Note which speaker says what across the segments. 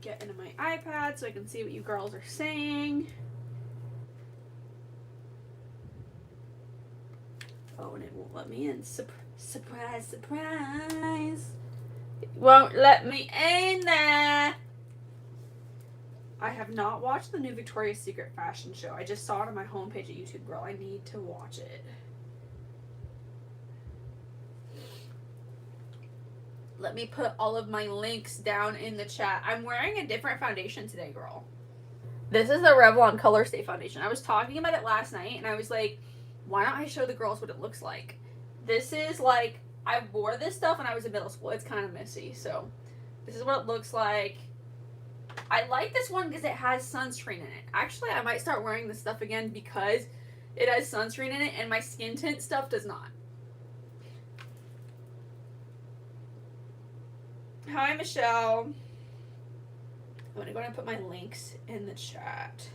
Speaker 1: get into my iPad so I can see what you girls are saying. Oh, and it won't let me in. Surprise, surprise. It won't let me in there. I have not watched the new Victoria's Secret fashion show. I just saw it on my homepage at YouTube Girl. I need to watch it. Let me put all of my links down in the chat. I'm wearing a different foundation today, girl. This is the Revlon Color Stay foundation. I was talking about it last night, and I was like, why don't I show the girls what it looks like? This is like, I wore this stuff when I was in middle school. It's kind of messy, so this is what it looks like. I like this one because it has sunscreen in it. Actually, I might start wearing this stuff again because it has sunscreen in it, and my skin tint stuff does not. Hi, Michelle. I'm going to go ahead and put my links in the chat.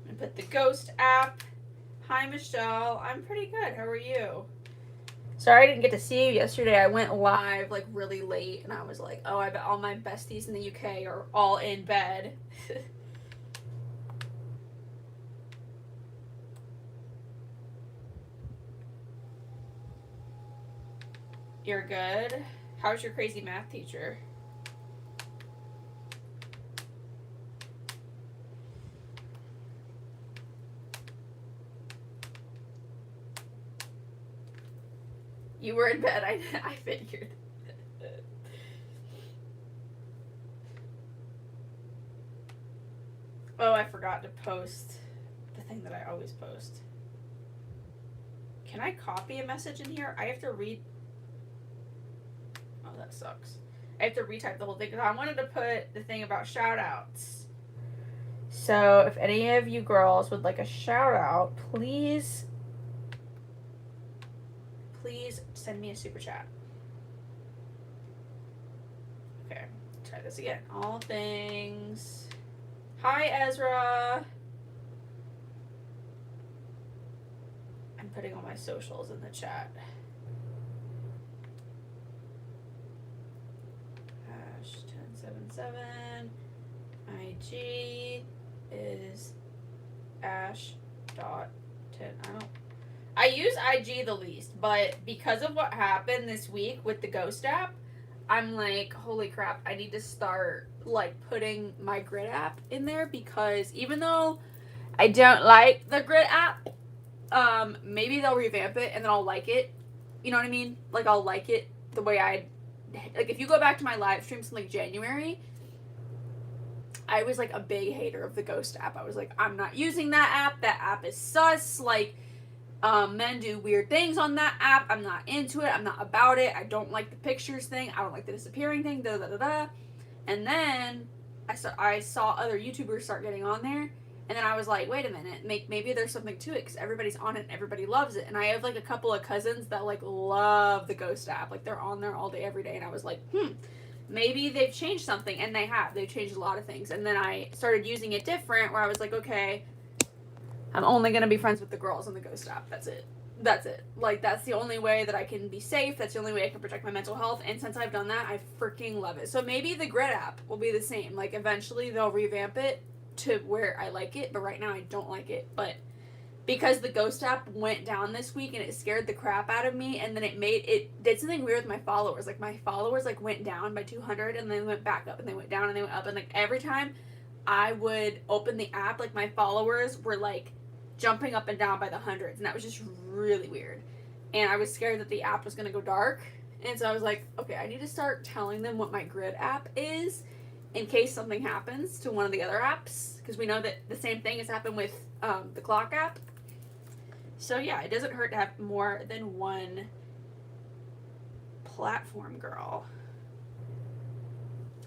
Speaker 1: I'm going to put the Ghost app. Hi, Michelle. I'm pretty good. How are you? Sorry I didn't get to see you yesterday. I went live like really late, and I was like, oh, I bet all my besties in the UK are all in bed. You're good? How's your crazy math teacher? You were in bed. I figured. Oh, I forgot to post the thing that I always post. Can I copy a message in here? I have to read. Oh, that sucks. I have to retype the whole thing because I wanted to put the thing about shout outs. So if any of you girls would like a shout out, please send me a super chat. Okay, try this again. All things. Hi, Ezra. I'm putting all my socials in the chat. Hash 1077. IG is ash.10. I use IG the least, but because of what happened this week with the Ghost app, I'm like, holy crap, I need to start like putting my Grid app in there, because even though I don't like the Grid app, maybe they'll revamp it and then I'll like it. You know what I mean? Like, I'll like it the way like, if you go back to my live streams in like January, I was like a big hater of the Ghost app. I was like, I'm not using that app. That app is sus. Like, men do weird things on that app. I'm not into it. I'm not about it. I don't like the pictures thing. I don't like the disappearing thing. Da da da da. And then I saw other YouTubers start getting on there, and then I was like, wait a minute, maybe there's something to it because everybody's on it and everybody loves it. And I have like a couple of cousins that like love the Ghost app. Like, they're on there all day every day. And I was like, maybe they've changed something, and they have. They've changed a lot of things. And then I started using it different, where I was like, okay, I'm only going to be friends with the girls on the Ghost app. That's it. Like, that's the only way that I can be safe. That's the only way I can protect my mental health. And since I've done that, I freaking love it. So maybe the Grid app will be the same. Like, eventually they'll revamp it to where I like it. But right now I don't like it. But because the Ghost app went down this week and it scared the crap out of me, and then it did something weird with my followers. Like, my followers like went down by 200, and then went back up, and they went down, and they went up. And like, every time I would open the app, like, my followers were like jumping up and down by the hundreds, and that was just really weird. And I was scared that the app was going to go dark, and so I was like, okay, I need to start telling them what my Grid app is in case something happens to one of the other apps, because we know that the same thing has happened with the Clock app. So yeah, it doesn't hurt to have more than one platform, girl.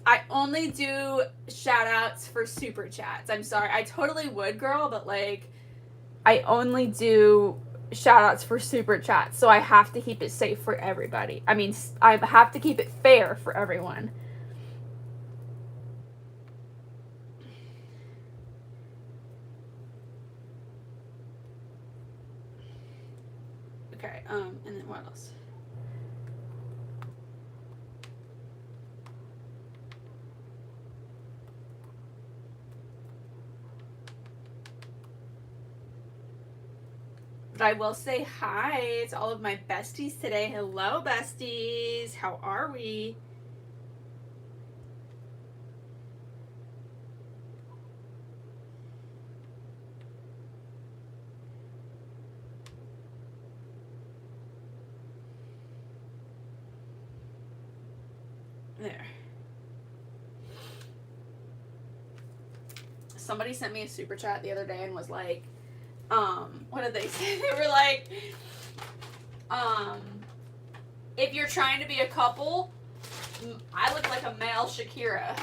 Speaker 1: I only do shout outs for super chats. I'm sorry, I totally would, girl, but like, I only do shout outs for super chats, so I have to keep it safe for everybody. I mean, I have to keep it fair for everyone. Okay, and then what else? But I will say hi to all of my besties today. Hello, besties. How are we? There. Somebody sent me a super chat the other day and was like, what did they say? They were like, if you're trying to be a couple, I look like a male Shakira.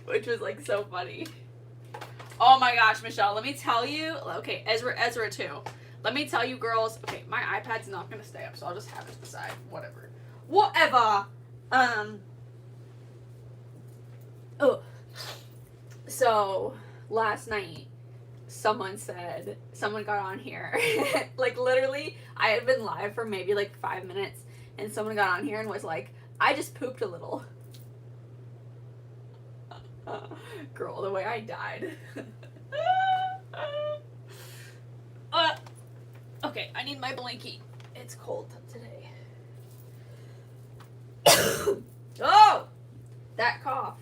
Speaker 1: Which was like so funny. Oh my gosh, Michelle, let me tell you. Okay, Ezra too. Let me tell you, girls. Okay, my iPad's not gonna stay up, so I'll just have it beside. Whatever. Oh. So last night, someone got on here. Like literally, I had been live for maybe like 5 minutes, and someone got on here and was like, "I just pooped a little." Girl, the way I died. Okay, I need my blankie. It's cold today. Oh! That cough.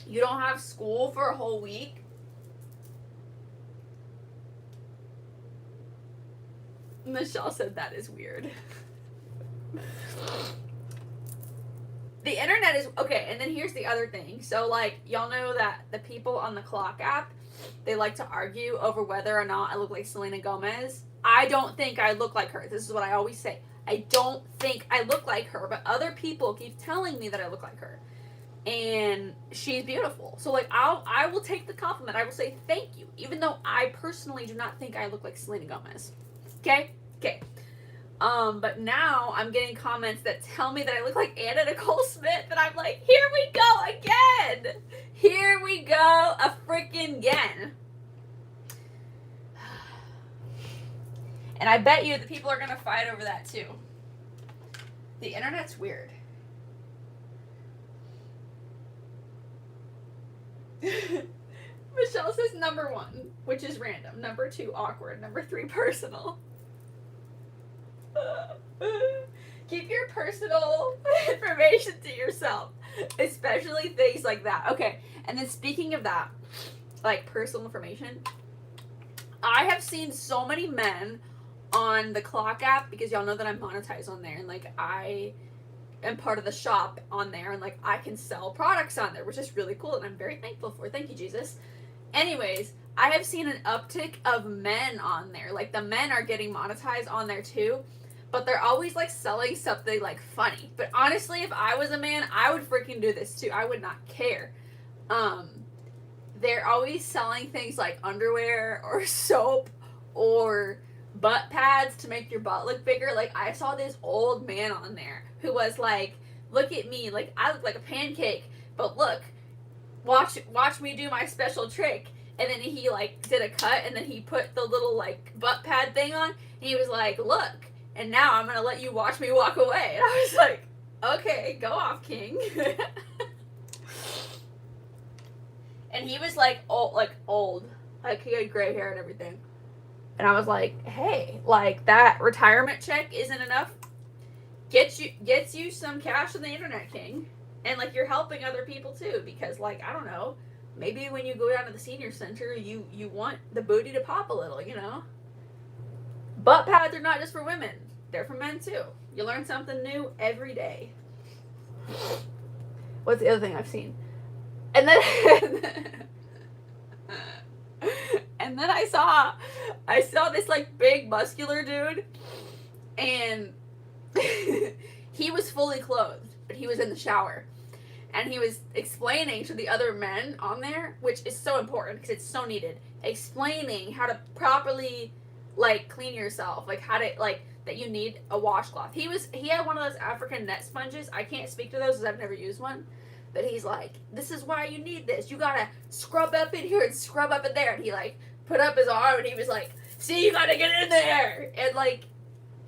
Speaker 1: You don't have school for a whole week? Michelle said that is weird. The internet is okay, and then here's the other thing. So like y'all know that the people on the clock app, they like to argue over whether or not I look like Selena Gomez. I don't think I look like her. This is what I always say. I don't think I look like her, but other people keep telling me that I look like her. And she's beautiful. So like I will take the compliment. I will say thank you, even though I personally do not think I look like Selena Gomez. Okay? Okay. But now I'm getting comments that tell me that I look like Anna Nicole Smith, and I'm like, here we go again! Here we go a freaking again. And I bet you the people are gonna fight over that too. The internet's weird. Michelle says number 1, which is random. Number 2, awkward. Number 3, personal. Keep your personal information to yourself, especially things like that. Okay, and then speaking of that, like personal information, I have seen so many men on the clock app, because y'all know that I'm monetized on there, and like I am part of the shop on there, and like I can sell products on there, which is really cool, and I'm very thankful for. Thank you, Jesus. Anyways, I have seen an uptick of men on there. Like the men are getting monetized on there too, but they're always like selling something like funny. But honestly, if I was a man, I would freaking do this too. I would not care. They're always selling things like underwear or soap or butt pads to make your butt look bigger. Like I saw this old man on there who was like, look at me, like I look like a pancake, but look, watch me do my special trick. And then he like did a cut, and then he put the little like butt pad thing on, and he was like, look, and now I'm gonna let you watch me walk away. And I was like, okay, go off, king. And he was like old, like he had gray hair and everything. And I was like, hey, like that retirement check isn't enough. Gets you some cash on the internet, king. And like you're helping other people too, because like I don't know, maybe when you go down to the senior center, you want the booty to pop a little, you know. Butt pads are not just for women; they're for men too. You learn something new every day. What's the other thing I've seen? And then and then I saw this like big muscular dude, and he was fully clothed, but he was in the shower. and he was explaining to the other men on there, which is so important because it's so needed, explaining how to properly like clean yourself, like how to like that you need a washcloth. He had one of those African net sponges. I can't speak to those because I've never used one. But he's like, this is why you need this. You gotta scrub up in here and scrub up in there. And he like put up his arm and he was like, see, you gotta get in there. And like,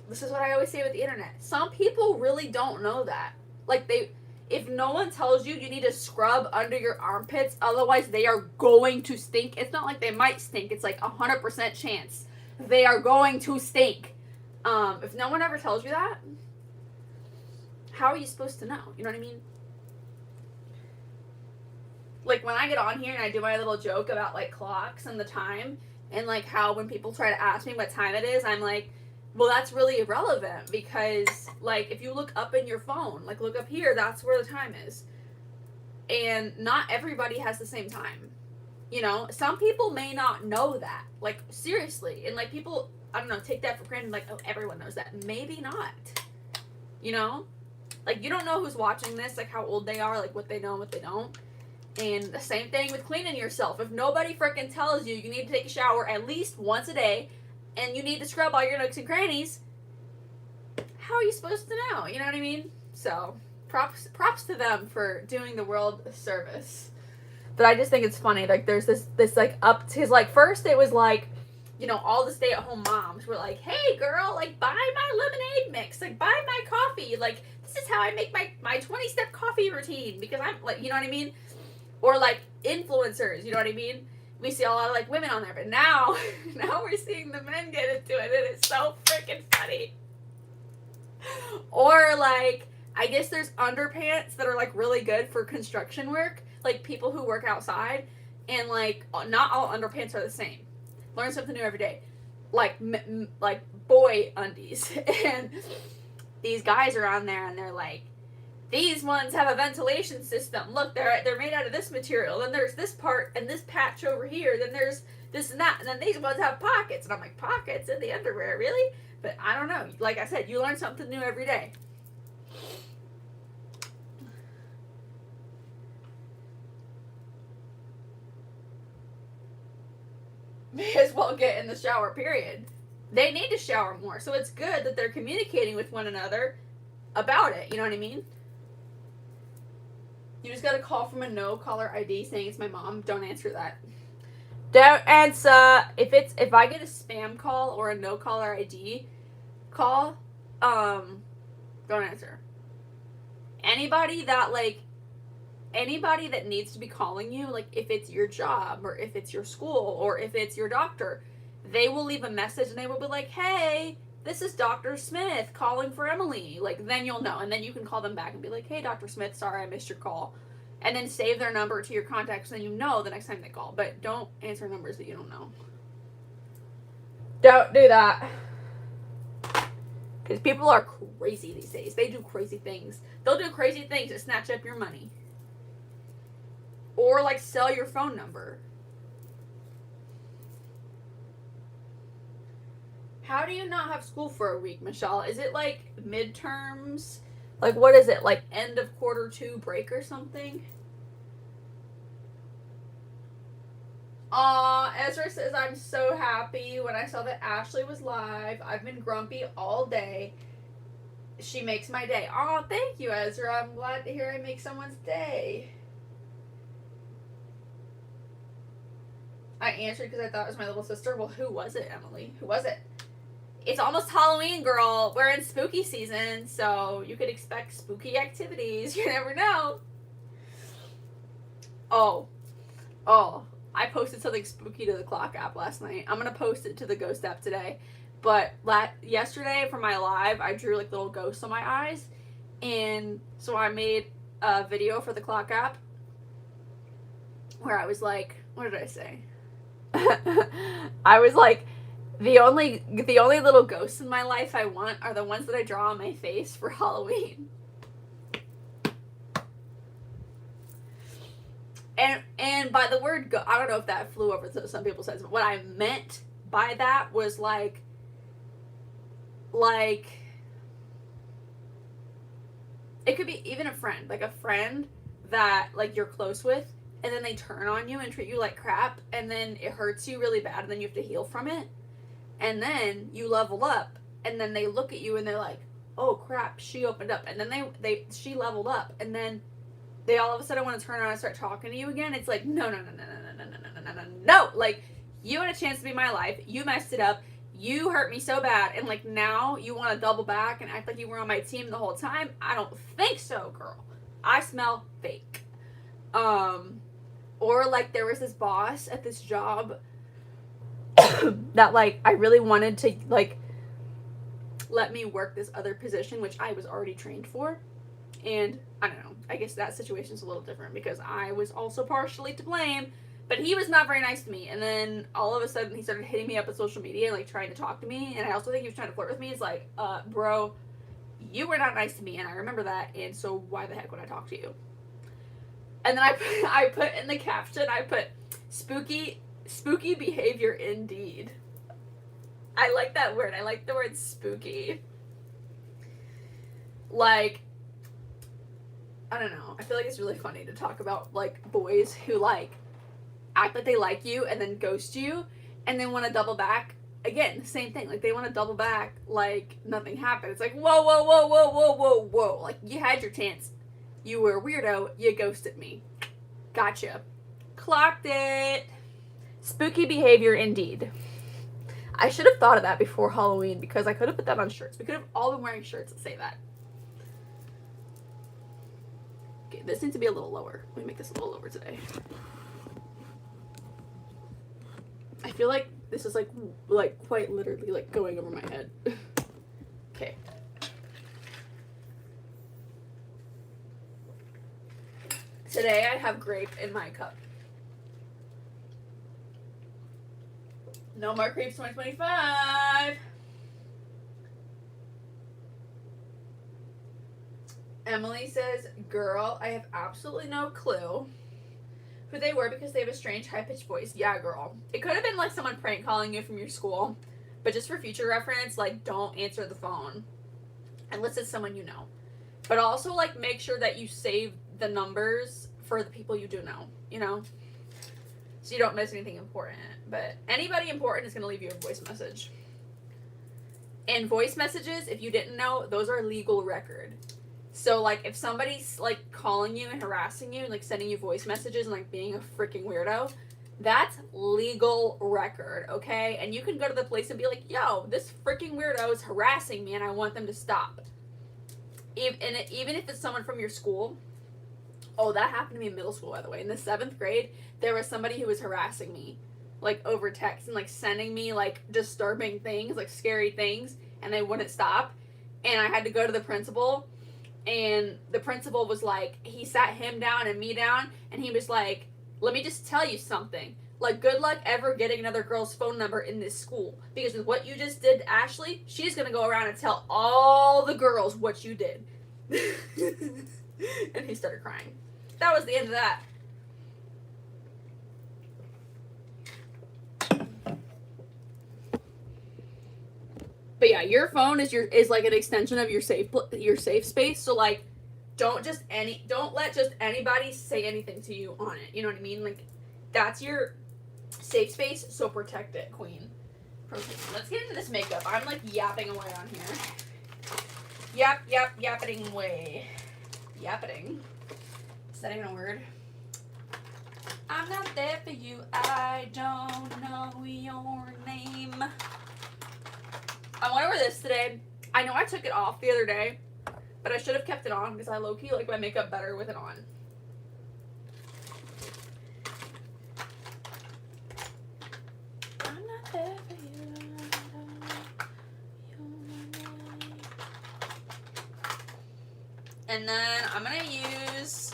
Speaker 1: this is what I always say with the internet. Some people really don't know that. Like if no one tells you you need to scrub under your armpits, otherwise they are going to stink. It's not like they might stink. It's like 100% chance they are going to stink. If no one ever tells you that, how are you supposed to know? You know what I mean? Like when I get on here and I do my little joke about like clocks and the time and like how when people try to ask me what time it is, I'm like, well, that's really irrelevant because like if you look up in your phone, like look up here, that's where the time is. And not everybody has the same time. You know, some people may not know that. Like seriously. And like people, I don't know, take that for granted like, oh, everyone knows that. Maybe not. You know? Like you don't know who's watching this, like how old they are, like what they know and what they don't. And the same thing with cleaning yourself. If nobody freaking tells you you need to take a shower at least once a day and you need to scrub all your nooks and crannies, how are you supposed to know? You know what I mean? So props to them for doing the world a service. But I just think it's funny. Like there's this like up to his like first it was like, you know, all the stay-at-home moms were like, hey girl, like buy my lemonade mix, like buy my coffee, like this is how I make my 20-step coffee routine because I'm like, you know what I mean? Or like influencers, you know what I mean? We see a lot of like women on there, but now we're seeing the men get into it, and it's so freaking funny. Or like, I guess there's underpants that are like really good for construction work, like people who work outside, and like not all underpants are the same. Learn something new every day, like boy undies, and these guys are on there and they're like, these ones have a ventilation system. Look, they're made out of this material. Then there's this part and this patch over here. Then there's this and that. And then these ones have pockets. And I'm like, pockets in the underwear? Really? But I don't know. Like I said, you learn something new every day. May as well get in the shower, period. They need to shower more. So it's good that they're communicating with one another about it. You know what I mean? You just got a call from a no caller ID saying it's my mom. Don't answer that. Don't answer. If I get a spam call or a no caller ID call, don't answer. Anybody that needs to be calling you, like if it's your job or if it's your school or if it's your doctor, they will leave a message and they will be like, hey, this is Dr. Smith calling for Emily. Like, then you'll know. And then you can call them back and be like, hey, Dr. Smith, sorry I missed your call. And then save their number to your contacts so then you know the next time they call. But don't answer numbers that you don't know. Don't do that. Because people are crazy these days. They do crazy things. They'll do crazy things to snatch up your money. Or, like, sell your phone number. How do you not have school for a week, Michelle? Is it like midterms? Like what is it? Like end of quarter 2 break or something? Ezra says, I'm so happy when I saw that Ashley was live. I've been grumpy all day. She makes my day. Oh, thank you, Ezra. I'm glad to hear I make someone's day. I answered because I thought it was my little sister. Well, who was it, Emily? Who was it? It's almost Halloween, girl. We're in spooky season, so you could expect spooky activities. You never know. Oh. I posted something spooky to the clock app last night. I'm going to post it to the ghost app today. But yesterday for my live, I drew like little ghosts on my eyes. And so I made a video for the clock app where I was like, what did I say? I was like, the only little ghosts in my life I want are the ones that I draw on my face for Halloween. And by the word I don't know if that flew over to some people's heads, but what I meant by that was like it could be even a friend, like a friend that like you're close with, and then they turn on you and treat you like crap, and then it hurts you really bad, and then you have to heal from it, and then you level up, and then they look at you and they're like, oh crap, she opened up, and then she leveled up, and then they all of a sudden want to turn around and start talking to you again. It's like, no, like, you had a chance to be my life, you messed it up, you hurt me so bad, and like now you want to double back and act like you were on my team the whole time. I don't think so, girl. I smell fake. Or like there was this boss at this job that like I really wanted to like let me work this other position, which I was already trained for. And I don't know, I guess that situation's a little different because I was also partially to blame, but he was not very nice to me. And then all of a sudden he started hitting me up on social media and like trying to talk to me, and I also think he was trying to flirt with me. It's like, bro, you were not nice to me, and I remember that, and so why the heck would I talk to you? And then I put in the caption, I put spooky behavior indeed. I like that word. I like the word spooky. Like, I don't know. I feel like it's really funny to talk about like boys who like act like they like you and then ghost you and then want to double back. Again, the same thing. Like they want to double back like nothing happened. It's like, whoa. Like you had your chance. You were a weirdo. You ghosted me. Gotcha. Clocked it. Spooky behavior indeed. I should have thought of that before Halloween because I could have put that on shirts. We could have all been wearing shirts that say that. Okay, this needs to be a little lower. Let me make this a little lower today. I feel like this is like quite literally like going over my head. Okay. Today I have grape in my cup. No more creeps 2025. Emily says, girl, I have absolutely no clue who they were because they have a strange high-pitched voice. Yeah, girl. It could have been like someone prank calling you from your school, but just for future reference, like don't answer the phone unless it's someone you know. But also like make sure that you save the numbers for the people you do know, you know? So you don't miss anything important. But anybody important is going to leave you a voice message. And voice messages, if you didn't know, those are legal record. So, like, if somebody's, like, calling you and harassing you and, like, sending you voice messages and, like, being a freaking weirdo, that's legal record, okay? And you can go to the police and be like, yo, this freaking weirdo is harassing me and I want them to stop. Even if it's someone from your school. Oh, that happened to me in middle school, by the way. In the 7th grade, there was somebody who was harassing me, like, over text and, like, sending me, like, disturbing things, like, scary things, and they wouldn't stop. And I had to go to the principal, and the principal was like, he sat him down and me down, and he was like, let me just tell you something. Like, good luck ever getting another girl's phone number in this school. Because with what you just did to Ashley, she's going to go around and tell all the girls what you did. And he started crying. That was the end of that. But yeah, your phone is like an extension of your safe space. So like, don't let just anybody say anything to you on it. You know what I mean? Like, that's your safe space. So protect it, queen. Let's get into this makeup. I'm like yapping away on here. Yapping away. Yappeting. Is that even a word? I'm not there for you. I don't know your name. I want to wear this today. I know I took it off the other day, but I should have kept it on because I low-key like my makeup better with it on. I'm not there for you. And then I'm going to use...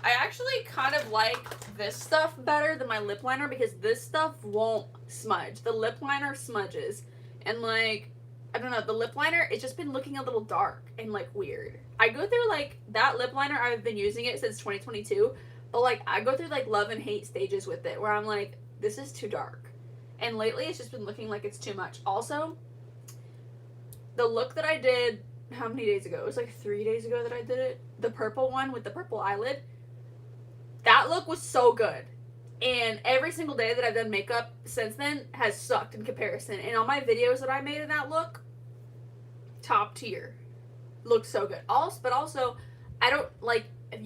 Speaker 1: I actually kind of like this stuff better than my lip liner because this stuff won't smudge. The lip liner smudges. And like... I don't know, the lip liner, it's just been looking a little dark and, like, weird. I go through, like, that lip liner, I've been using it since 2022, but, like, I go through, like, love and hate stages with it, where I'm like, this is too dark. And lately, it's just been looking like it's too much. Also, the look that I did, how many days ago? It was, like, 3 days ago that I did it. The purple one with the purple eyelid. That look was so good. And every single day that I've done makeup since then has sucked in comparison. And all my videos that I made in that look, top tier. Looks so good. Also, but also, I don't like. Have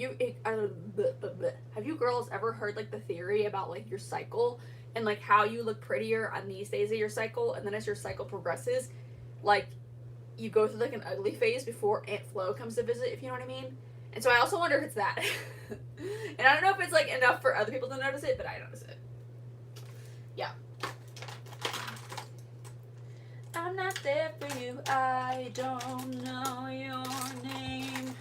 Speaker 1: you girls ever heard like the theory about like your cycle and like how you look prettier on these days of your cycle, and then as your cycle progresses, like you go through like an ugly phase before Aunt Flo comes to visit, if you know what I mean? And so I also wonder if it's that. And I don't know if it's like enough for other people to notice it, but I notice it. Yeah. I'm not there for you. I don't know your name.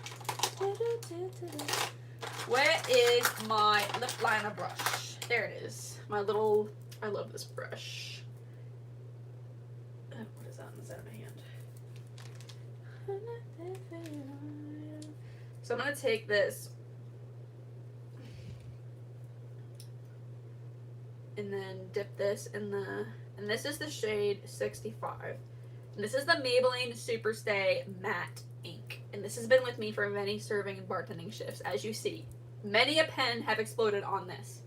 Speaker 1: Where is my lip liner brush? There it is. My little, I love this brush. What is that on the side of my hand? So I'm going to take this and then dip this in the, and this is the shade 65. And this is the Maybelline Superstay Matte Ink. And this has been with me for many serving and bartending shifts, as you see. Many a pen have exploded on this.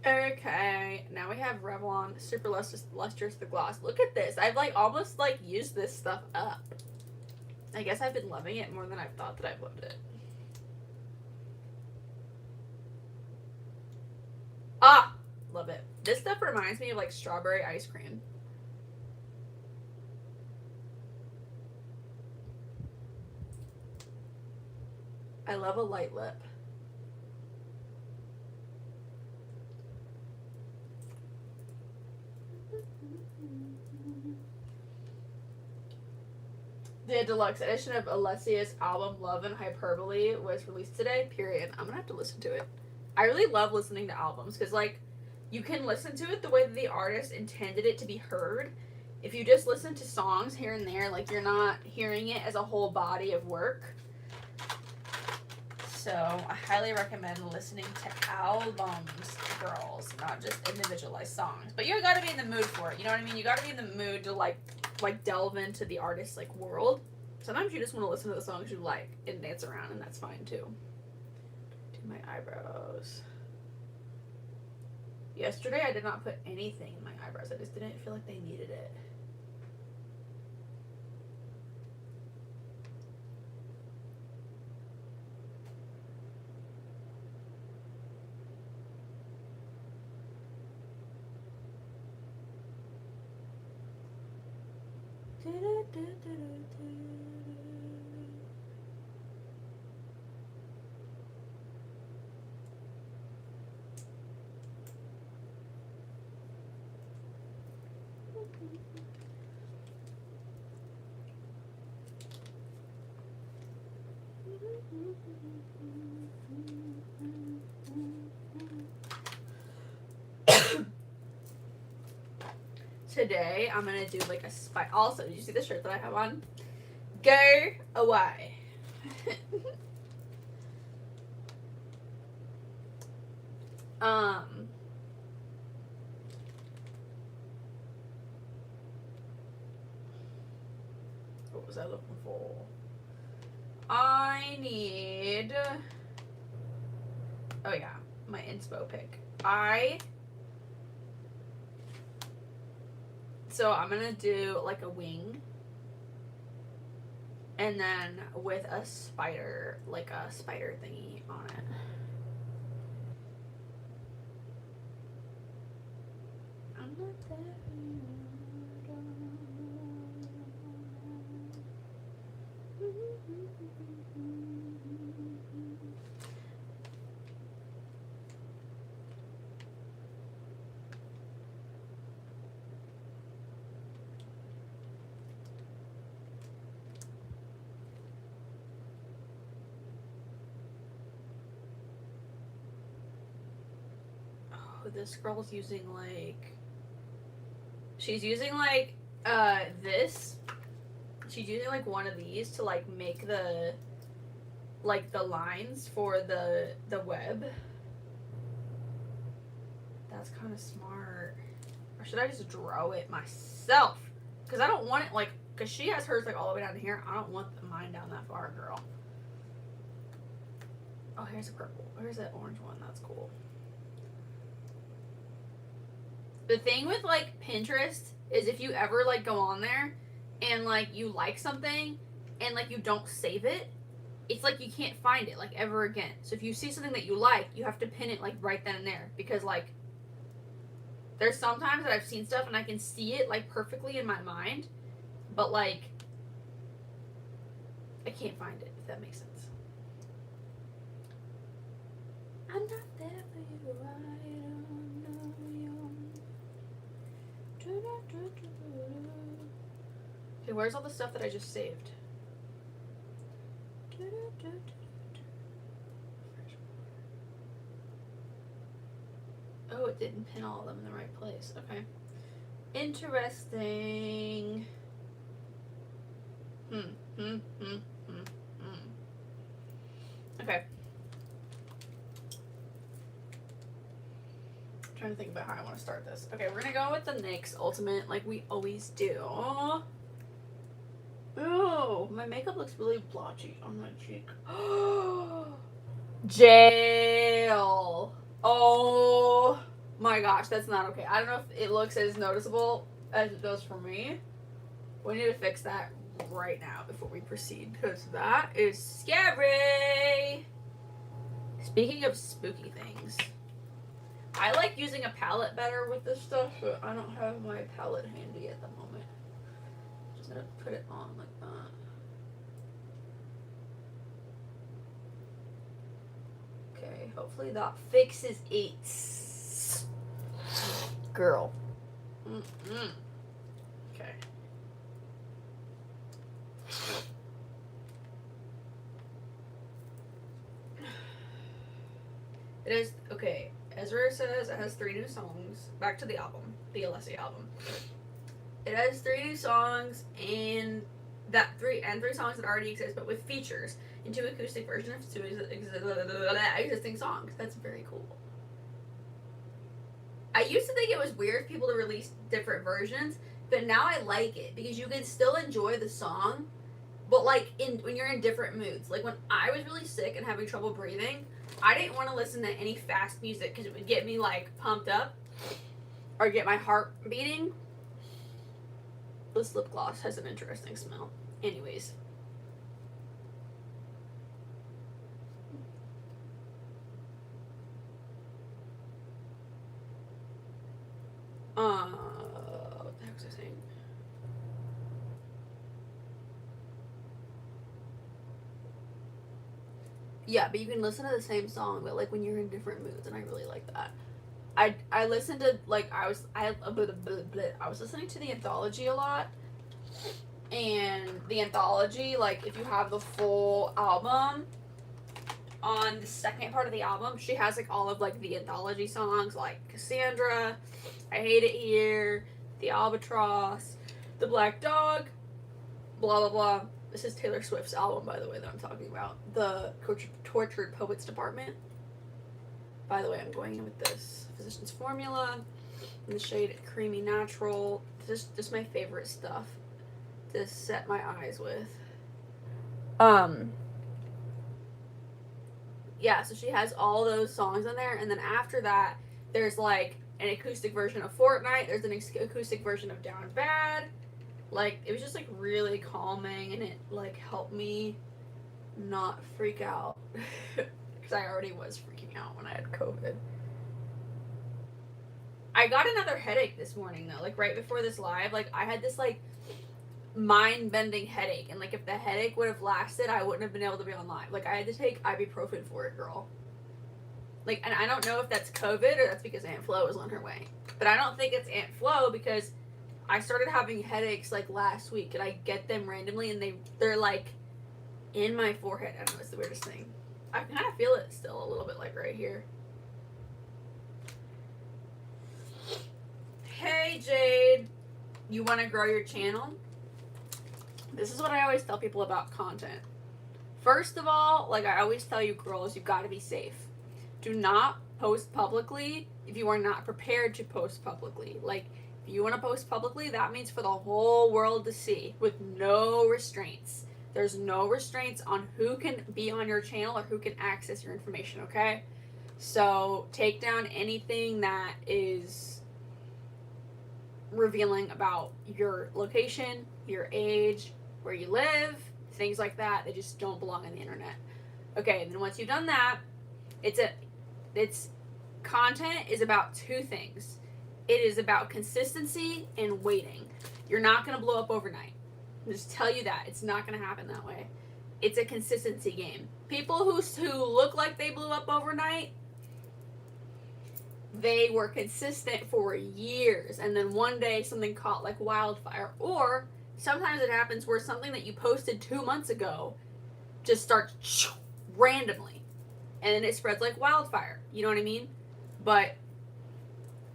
Speaker 1: Okay, now we have Revlon Super Lustrous the Gloss. Look at this. I've like almost like used this stuff up. I guess I've been loving it more than I've thought that I've loved it. Ah, love it. This stuff reminds me of like strawberry ice cream. I love a light lip. The deluxe edition of Alessia's album Love and Hyperbole was released today, period. I'm gonna have to listen to it. I really love listening to albums because, like, you can listen to it the way that the artist intended it to be heard. If you just listen to songs here and there, like, you're not hearing it as a whole body of work. So, I highly recommend listening to albums, girls, not just individualized songs. But you gotta be in the mood for it, you know what I mean? You gotta be in the mood to, like delve into the artist's, like, world. Sometimes you just want to listen to the songs you like and dance around, and that's fine, too. Do my eyebrows. Yesterday, I did not put anything in my eyebrows. I just didn't feel like they needed it. Today, I'm gonna do like a spy. Also, did you see the shirt that I have on? Go away. What was I looking for? I need, oh yeah, my inspo pick. So I'm gonna do like a wing, and then with a spider, like a spider thingy on it. I'm not there. Oh, this girl's using like, she's using like this. She's using like one of these to like make the lines for the web. That's kind of smart. Or should I just draw it myself? Because I don't want it like, because she has hers like all the way down here. I don't want mine down that far, girl. Oh, here's a purple. Here's that orange one. That's cool. The thing with like Pinterest is if you ever like go on there and like you like something and like you don't save it, it's like you can't find it like ever again. So if you see something that you like, you have to pin it like right then and there, because like there's sometimes that I've seen stuff and I can see it like perfectly in my mind, but like I can't find it, if that makes sense. I'm not there for you, I don't know you. Okay, where's all the stuff that I just saved? Oh, it didn't pin all of them in the right place. Okay. Interesting. Okay. I'm trying to think about how I want to start this. Okay, we're gonna go with the NYX Ultimate like we always do. Oh, my makeup looks really blotchy on my cheek. Jail. Oh my gosh, that's not okay. I don't know if it looks as noticeable as it does for me. We need to fix that right now before we proceed, because that is scary. Speaking of spooky things, I like using a palette better with this stuff, but I don't have my palette handy at the moment. Just gonna put it on like that. Okay, hopefully that fixes it. Girl. Okay. It is, okay, Ezra says it has 3 new songs. Back to the album, the Alessia album. It has 3 new songs and 3 songs that already exist, but with features and 2 acoustic versions of 2 existing songs. That's very cool. I used to think it was weird for people to release different versions, but now I like it because you can still enjoy the song, but like when you're in different moods. Like when I was really sick and having trouble breathing, I didn't want to listen to any fast music because it would get me like pumped up or get my heart beating. This lip gloss has an interesting smell. Anyways. What the heck was I saying? Yeah, but you can listen to the same song, but like when you're in different moods, and I really like that. I listened to like I was listening to the anthology a lot, and the anthology, like if you have the full album, on the second part of the album, she has like all of like the anthology songs like Cassandra, I Hate It Here, The Albatross, The Black Dog, blah blah blah. This is Taylor Swift's album, by the way, that I'm talking about. The Tortured Poets Department. By the way, I'm going in with this Physicians Formula in the shade Creamy Natural. This is just my favorite stuff to set my eyes with. Yeah, so she has all those songs on there, and then after that, there's like an acoustic version of Fortnite. There's an acoustic version of Down Bad. Like, it was just like really calming, and it like helped me not freak out because I already was freaking out when I had COVID. I got another headache this morning though, like right before this live. Like, I had this like mind-bending headache, and like if the headache would have lasted, I wouldn't have been able to be on live. Like, I had to take ibuprofen for it, girl. Like, and I don't know if that's COVID or that's because Aunt Flo was on her way, but I don't think it's Aunt Flo because I started having headaches like last week, and I get them randomly, and they're like in my forehead. I don't know, it's the weirdest thing. I kind of feel it still a little bit, like right here. Hey Jade, you want to grow your channel? This is what I always tell people about content. First of all, like I always tell you girls, you've got to be safe. Do not post publicly if you are not prepared to post publicly. Like, if you want to post publicly, that means for the whole world to see with no restraints. There's no restraints on who can be on your channel or who can access your information, okay? So take down anything that is revealing about your location, your age, where you live, things like that. They just don't belong on the internet. Okay, and then once you've done that, it's content is about two things. It is about consistency and waiting. You're not going to blow up overnight. I'll just tell you that. It's not going to happen that way. It's a consistency game. People who look like they blew up overnight, they were consistent for years, and then one day something caught like wildfire. Or sometimes it happens where something that you posted 2 months ago just starts randomly, and then it spreads like wildfire. You know what I mean? But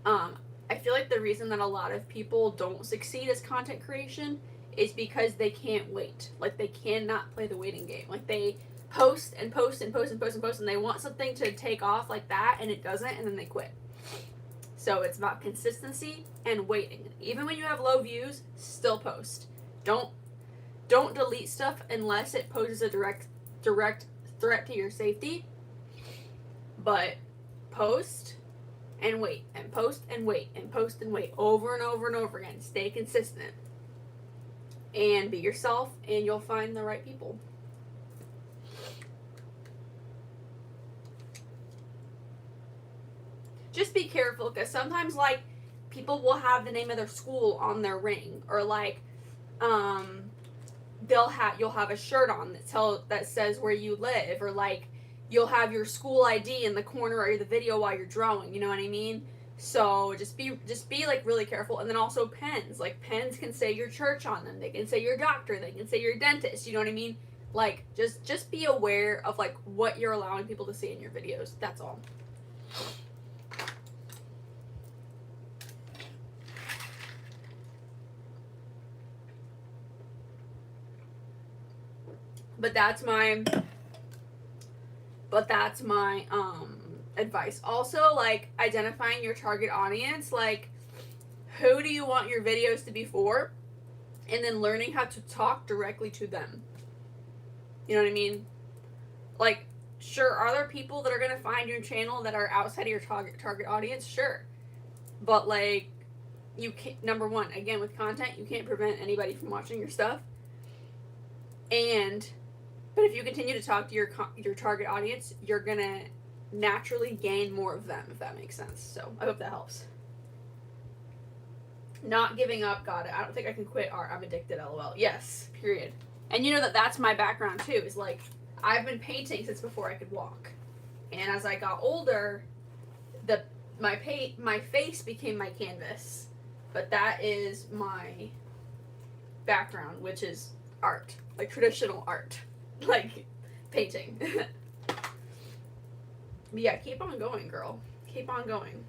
Speaker 1: I feel like the reason that a lot of people don't succeed as content creation is because they can't wait. Like, they cannot play the waiting game. Like, they post and post and post and post and post, and they want something to take off like that, and it doesn't, and then they quit. So it's about consistency and waiting. Even when you have low views, still post. Don't delete stuff unless it poses a direct threat to your safety. But post and wait, and post and wait, and post and wait over and over and over again. Stay consistent and be yourself, and you'll find the right people. Just be careful, because sometimes like people will have the name of their school on their ring, or like you'll have a shirt on that says where you live, or like you'll have your school ID in the corner of the video while you're drawing. You know what I mean? So just be like really careful. And then also pens. Like, pens can say your church on them. They can say your doctor. They can say your dentist. You know what I mean? Like, just be aware of like what you're allowing people to see in your videos. That's all. But that's my advice. Also, like, identifying your target audience, like, who do you want your videos to be for, and then learning how to talk directly to them. You know what I mean? Like, sure, are there people that are going to find your channel that are outside of your target audience? Sure. But, like, you can't, number one, again, with content, you can't prevent anybody from watching your stuff. But if you continue to talk to your target audience, you're going to naturally gain more of them, if that makes sense. So I hope that helps. Not giving up, got it. I don't think I can quit art. I'm addicted, LOL. Yes, period. And you know that's my background too, is like, I've been painting since before I could walk. And as I got older, my face became my canvas. But that is my background, which is art, like traditional art. Like painting. But yeah, keep on going, girl. Keep on going.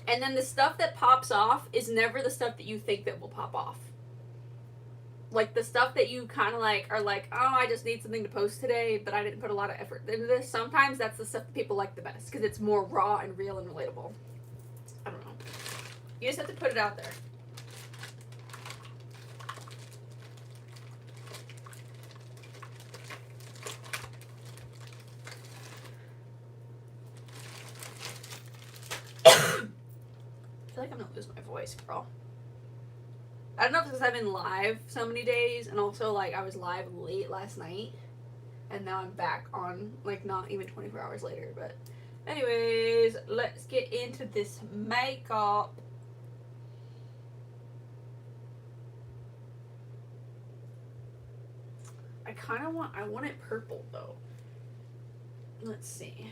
Speaker 1: And then the stuff that pops off is never the stuff that you think that will pop off. Like, the stuff that you kind of like are like, oh, I just need something to post today, but I didn't put a lot of effort into this. Sometimes that's the stuff that people like the best, because it's more raw and real and relatable. I don't know. You just have to put it out there. feel like I'm gonna lose my voice, girl. I don't know if it's because I've been live so many days, and also like I was live late last night, and now I'm back on like not even 24 hours later. But anyways, let's get into this makeup. I want it purple though. Let's see.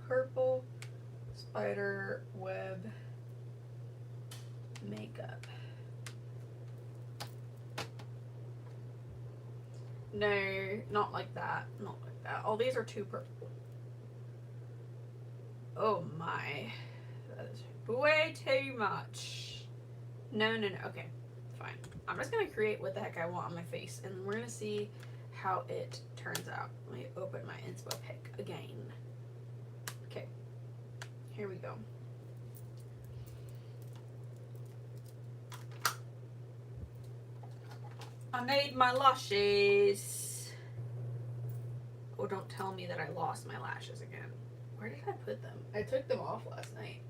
Speaker 1: Purple spider web makeup. No, not like that. Not like that. All these are too purple. Oh my. That is way too much. No. Okay, fine. I'm just gonna create what the heck I want on my face, and we're gonna see how it turns out. Let me open my inspo pic again. Okay, here we go. I need my lashes. Oh, don't tell me that I lost my lashes again. Where did I put them? I took them off last night,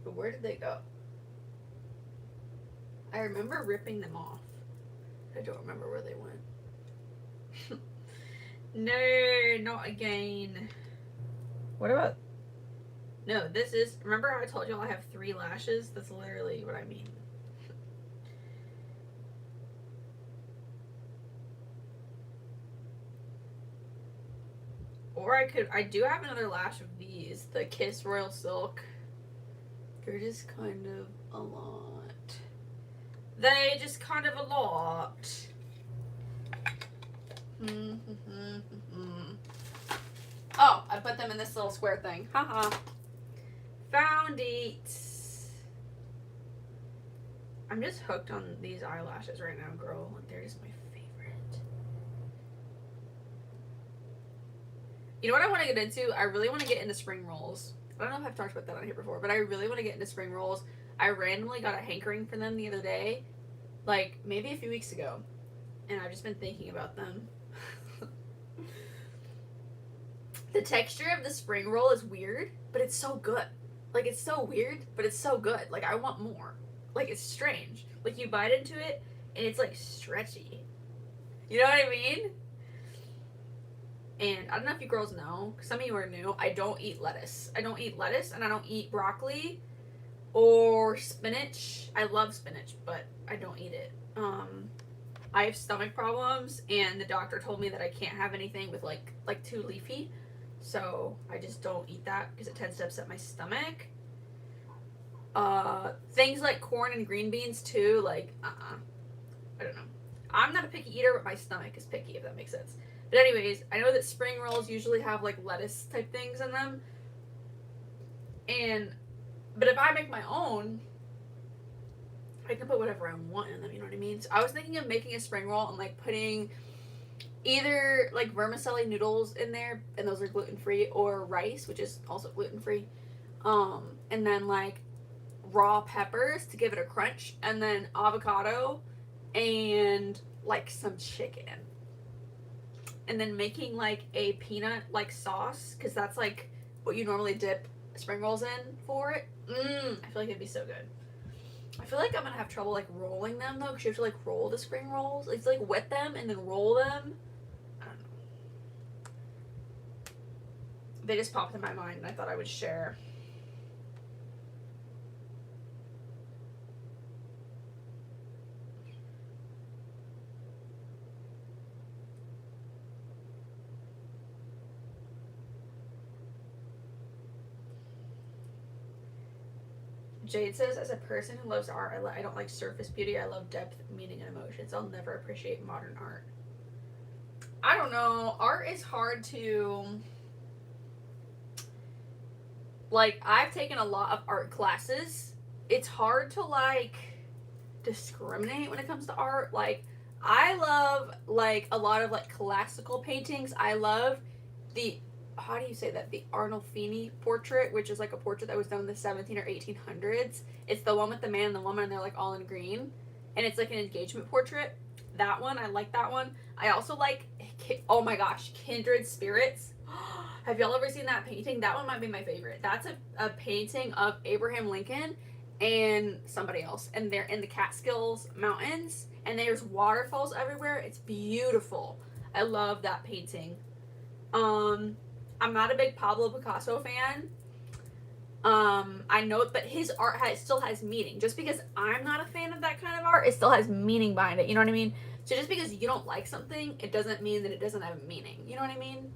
Speaker 1: but where did they go? I remember ripping them off. I don't remember where they went. No, not again. What about... No, this is... Remember how I told y'all I have 3 lashes? That's literally what I mean. Or I do have another lash of these. The Kiss Royal Silk. They're just kind of a lot. They just kind of a lot. Oh, I put them in this little square thing. Haha. Found it. I'm just hooked on these eyelashes right now, girl. They're just my favorite. You know what I want to get into? I really want to get into spring rolls. I don't know if I've talked about that on here before, but I really want to get into spring rolls. I randomly got a hankering for them the other day, like maybe a few weeks ago, and I've just been thinking about them. The texture of the spring roll is weird, but it's so good. Like, it's so weird, but it's so good. Like, I want more. Like, it's strange. Like, you bite into it, and it's, like, stretchy. You know what I mean? And I don't know if you girls know, some of you are new, I don't eat lettuce. I don't eat lettuce, and I don't eat broccoli or spinach. I love spinach, but I don't eat it. I have stomach problems, and the doctor told me that I can't have anything with, like too leafy. So I just don't eat that because it tends to upset my stomach. Things like corn and green beans too, like, I don't know. I'm not a picky eater, but my stomach is picky, if that makes sense. But anyways, I know that spring rolls usually have like lettuce type things in them. But if I make my own, I can put whatever I want in them, you know what I mean? So I was thinking of making a spring roll and like putting either like vermicelli noodles in there, and those are gluten-free, or rice, which is also gluten-free. And then like raw peppers to give it a crunch, and then avocado and like some chicken. And then making like a peanut like sauce, because that's like what you normally dip spring rolls in for it. I feel like it'd be so good. I feel like I'm gonna have trouble like rolling them though, because you have to like roll the spring rolls. It's like wet them and then roll them. I don't know. They just popped in my mind and I thought I would share. Jade says, as a person who loves art, I don't like surface beauty. I love depth, meaning, and emotions. I'll never appreciate modern art. I don't know. Art is hard to... Like, I've taken a lot of art classes. It's hard to, like, discriminate when it comes to art. Like, I love, like, a lot of, like, classical paintings. I love the... How do you say that? The Arnolfini portrait, which is like a portrait that was done in the 17 or 1800s. It's the one with the man and the woman, and they're like all in green, and it's like an engagement portrait. That one, I like that one. I also like, oh my gosh, Kindred Spirits. Have y'all ever seen that painting? That one might be my favorite. That's a painting of Abraham Lincoln and somebody else, and they're in the Catskills Mountains, and there's waterfalls everywhere. It's beautiful. I love that painting. I'm not a big Pablo Picasso fan. I know, but his art still has meaning. Just because I'm not a fan of that kind of art, it still has meaning behind it. You know what I mean? So just because you don't like something, it doesn't mean that it doesn't have meaning. You know what I mean?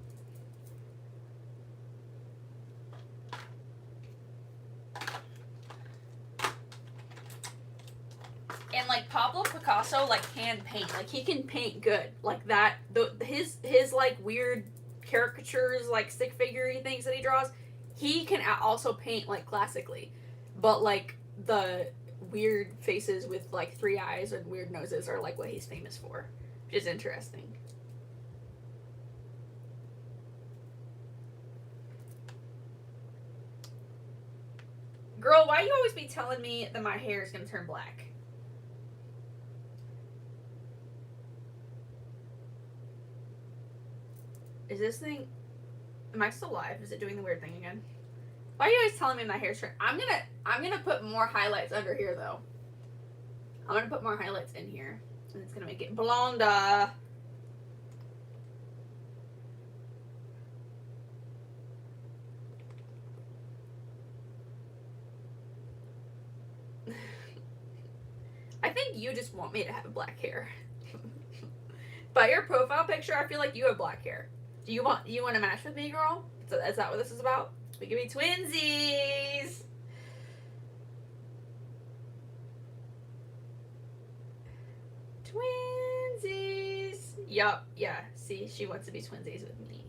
Speaker 1: And like Pablo Picasso, like can paint. Like he can paint good. Like that. His like weird caricatures, like stick figure things that he draws. He can also paint like classically, but like the weird faces with like 3 eyes and weird noses are like what he's famous for, which is interesting. Girl, why you always be telling me that my hair is gonna turn black? Is this thing? Am I still live? Is it doing the weird thing again? Why are you always telling me my hair's short? I'm gonna put more highlights under here though. I'm gonna put more highlights in here, and it's gonna make it blonde. I think you just want me to have black hair. By your profile picture, I feel like you have black hair. Do you want to match with me, girl? Is that what this is about? We can be twinsies. Twinsies. Yup. Yeah. See, she wants to be twinsies with me.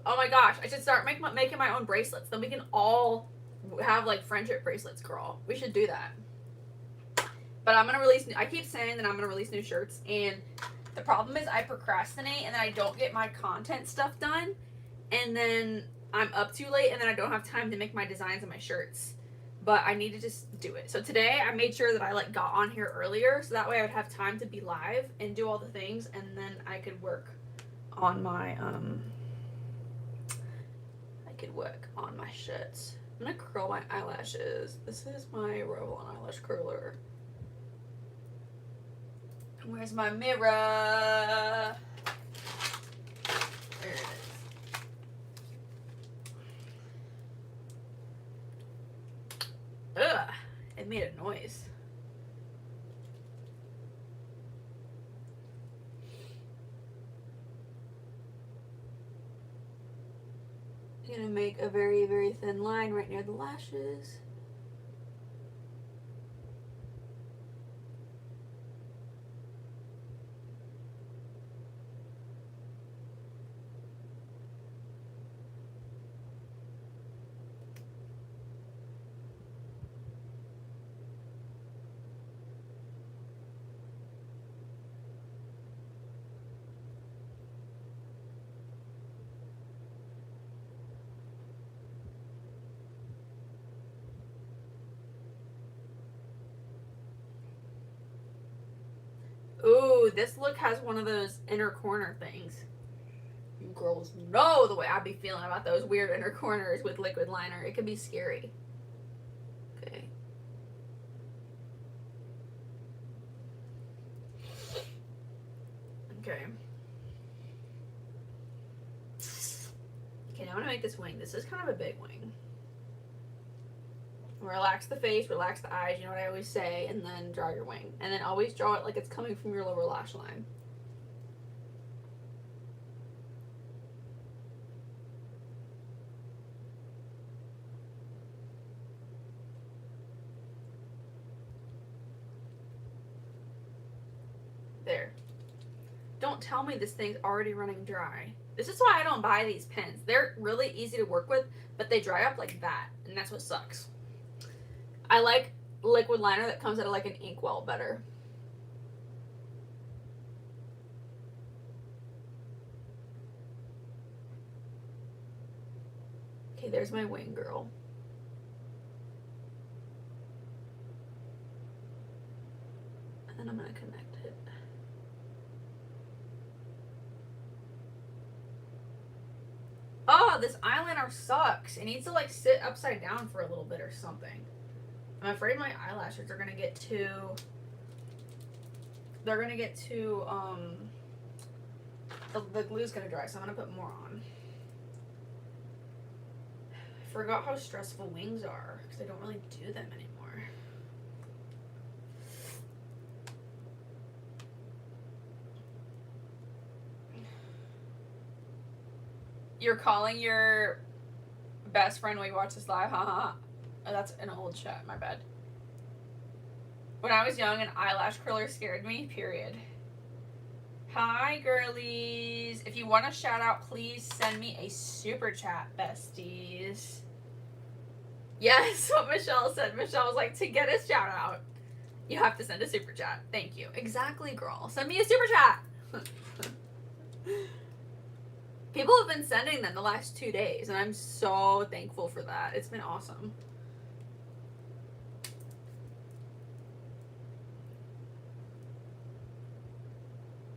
Speaker 1: Oh my gosh, I should start making my own bracelets. Then we can all have like friendship bracelets, girl. We should do that. But I'm gonna release. I keep saying that I'm gonna release new shirts, and the problem is I procrastinate, and then I don't get my content stuff done, and then I'm up too late, and then I don't have time to make my designs of my shirts. But I need to just do it. So today I made sure that I like got on here earlier, so that way I would have time to be live and do all the things, and then I could work on my shirts. I'm gonna curl my eyelashes. This is my Revlon eyelash curler. Where's my mirror? There it is. Ugh, it made a noise. I'm gonna make a very, very thin line right near the lashes. Ooh, this look has one of those inner corner things. You girls know the way I be feeling about those weird inner corners with liquid liner. It can be scary. Okay. Okay. Okay, now I'm gonna make this wing. This is kind of a big wing. Relax the face, relax the eyes, you know what I always say, and then draw your wing. And then always draw it like it's coming from your lower lash line. There. Don't tell me this thing's already running dry. This is why I don't buy these pens. They're really easy to work with, but they dry up like that, and that's what sucks. I like liquid liner that comes out of like an inkwell better. Okay, there's my wing, girl. And then I'm gonna connect it. know, this eyeliner sucks. It needs to like sit upside down for a little bit or something. I'm afraid my eyelashes are gonna get too, the glue's gonna dry, so I'm gonna put more on. I forgot how stressful wings are, because I don't really do them anymore. You're calling your best friend when you watch this live, haha. Oh, that's an old chat, my bad. When I was young, an eyelash curler scared me, period. Hi, girlies. If you want a shout out, please send me a super chat, besties. Yes, what Michelle said. Michelle was like, to get a shout out, you have to send a super chat. Thank you. Exactly, girl. Send me a super chat. People have been sending them the last 2 days, and I'm so thankful for that. It's been awesome.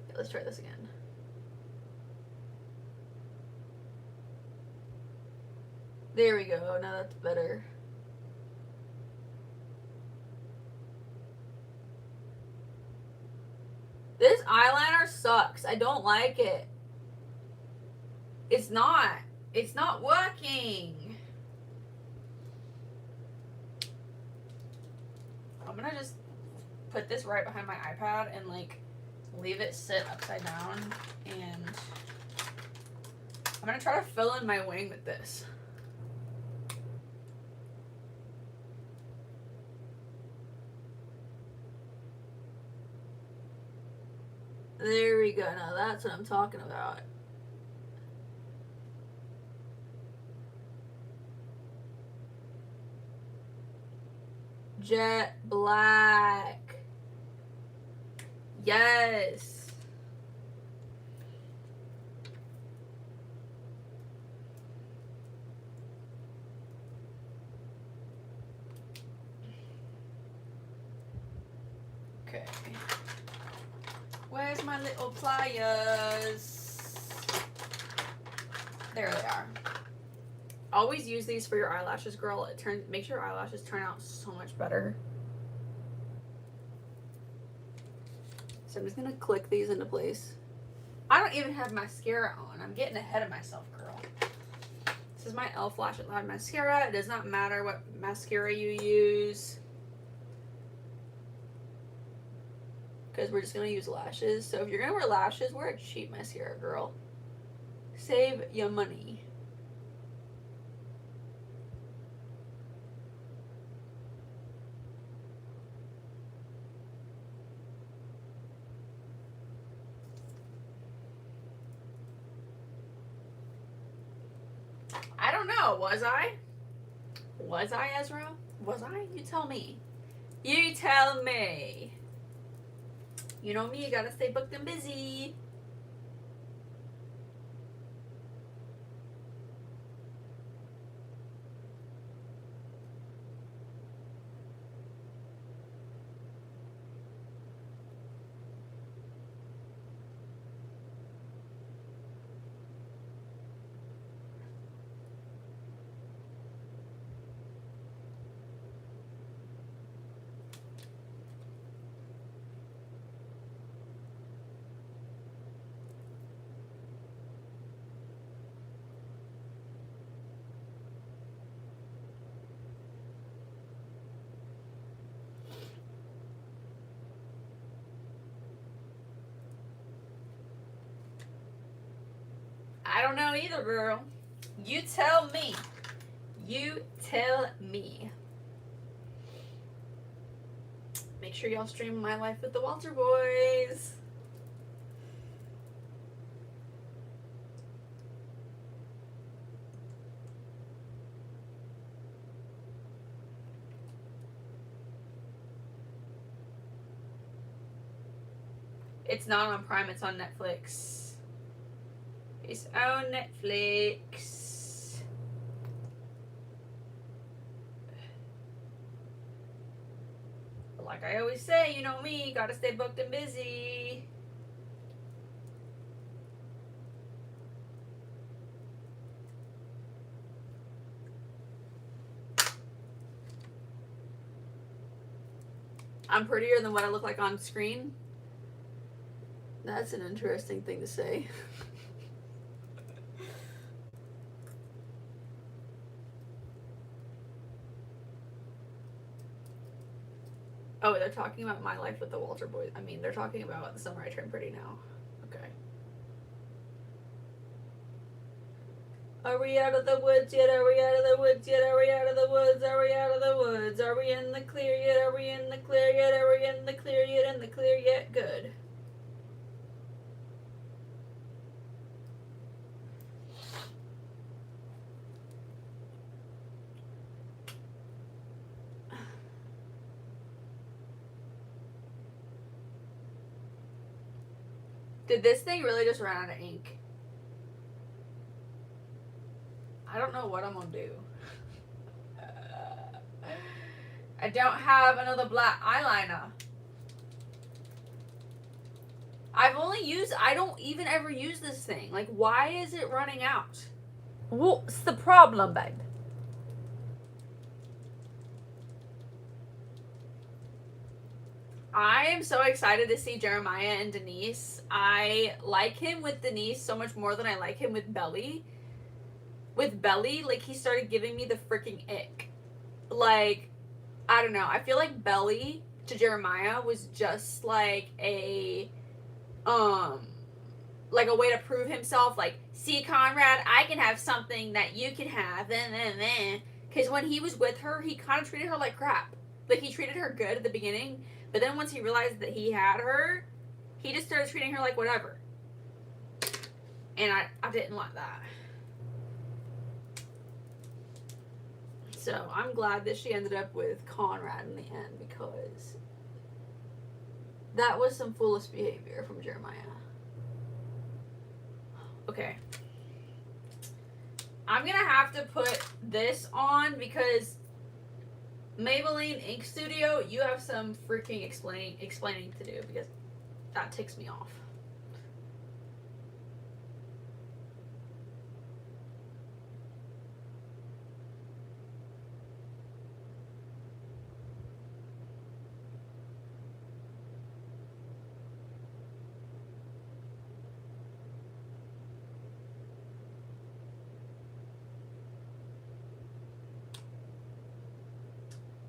Speaker 1: Okay, let's try this again. There we go. Now that's better. This eyeliner sucks. I don't like it. It's not working. I'm gonna just put this right behind my iPad and like leave it sit upside down, and I'm gonna try to fill in my wing with this. There we go. Now that's what I'm talking about. Jet black. Yes. Okay. Where's my little pliers? There they are. Always use these for your eyelashes, girl. Makes your eyelashes turn out so much better. So I'm just gonna click these into place. I don't even have mascara on. I'm getting ahead of myself, girl. This is my e.l.f. Lash It Loud mascara. It does not matter what mascara you use, because we're just gonna use lashes. So if you're gonna wear lashes, wear a cheap mascara, girl. Save your money. I don't know. Was I? Was I, Ezra? Was I? You tell me. You tell me. You know me, you gotta stay booked and busy. I don't know either, girl. You tell me. You tell me. Make sure y'all stream My Life with the Walter Boys. It's not on Prime, it's on Netflix. It's on Netflix. But like I always say, you know me, gotta stay booked and busy. I'm prettier than what I look like on screen. That's an interesting thing to say. Oh, they're talking about my life with the Walter boys. I mean, they're talking about the summer I turned pretty now. Okay. Are we out of the woods yet? Are we out of the woods yet? Are we out of the woods? Are we out of the woods? Are we in the clear yet? Are we in the clear yet? Are we in the clear yet? In the clear yet? Good. Did this thing really just run out of ink? I don't know what I'm gonna do. I don't have another black eyeliner. I don't even ever use this thing. Like, why is it running out? What's the problem, babe? I am so excited to see Jeremiah and Denise. I like him with Denise so much more than I like him with Belly. With Belly, like, he started giving me the freaking ick. Like, I don't know. I feel like Belly to Jeremiah was just like a way to prove himself. Like, see, Conrad, I can have something that you can have. Because when he was with her, he kind of treated her like crap. Like, he treated her good at the beginning, but then once he realized that he had her, he just started treating her like whatever. And I didn't like that. So I'm glad that she ended up with Conrad in the end, because that was some foolish behavior from Jeremiah. Okay. I'm gonna have to put this on because Maybelline Ink Studio, you have some freaking explaining to do, because that ticks me off.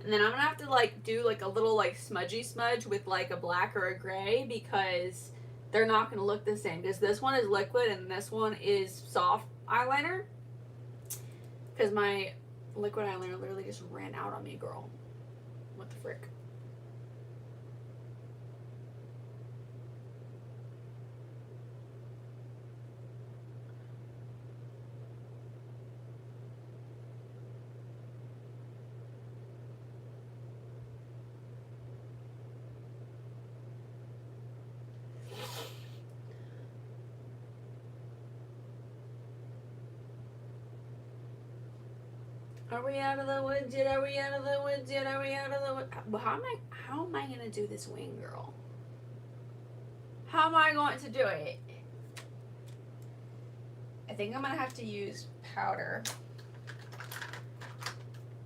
Speaker 1: And then I'm gonna have to like do like a little like smudgy smudge with like a black or a gray, because they're not gonna look the same. Because this one is liquid and this one is soft eyeliner. Because my liquid eyeliner literally just ran out on me, girl. What the frick? Are we out of the woods yet? Are we out of the woods yet? Are we out of the woods? How am I gonna do this wing, girl? How am I going to do it? I think I'm gonna have to use powder.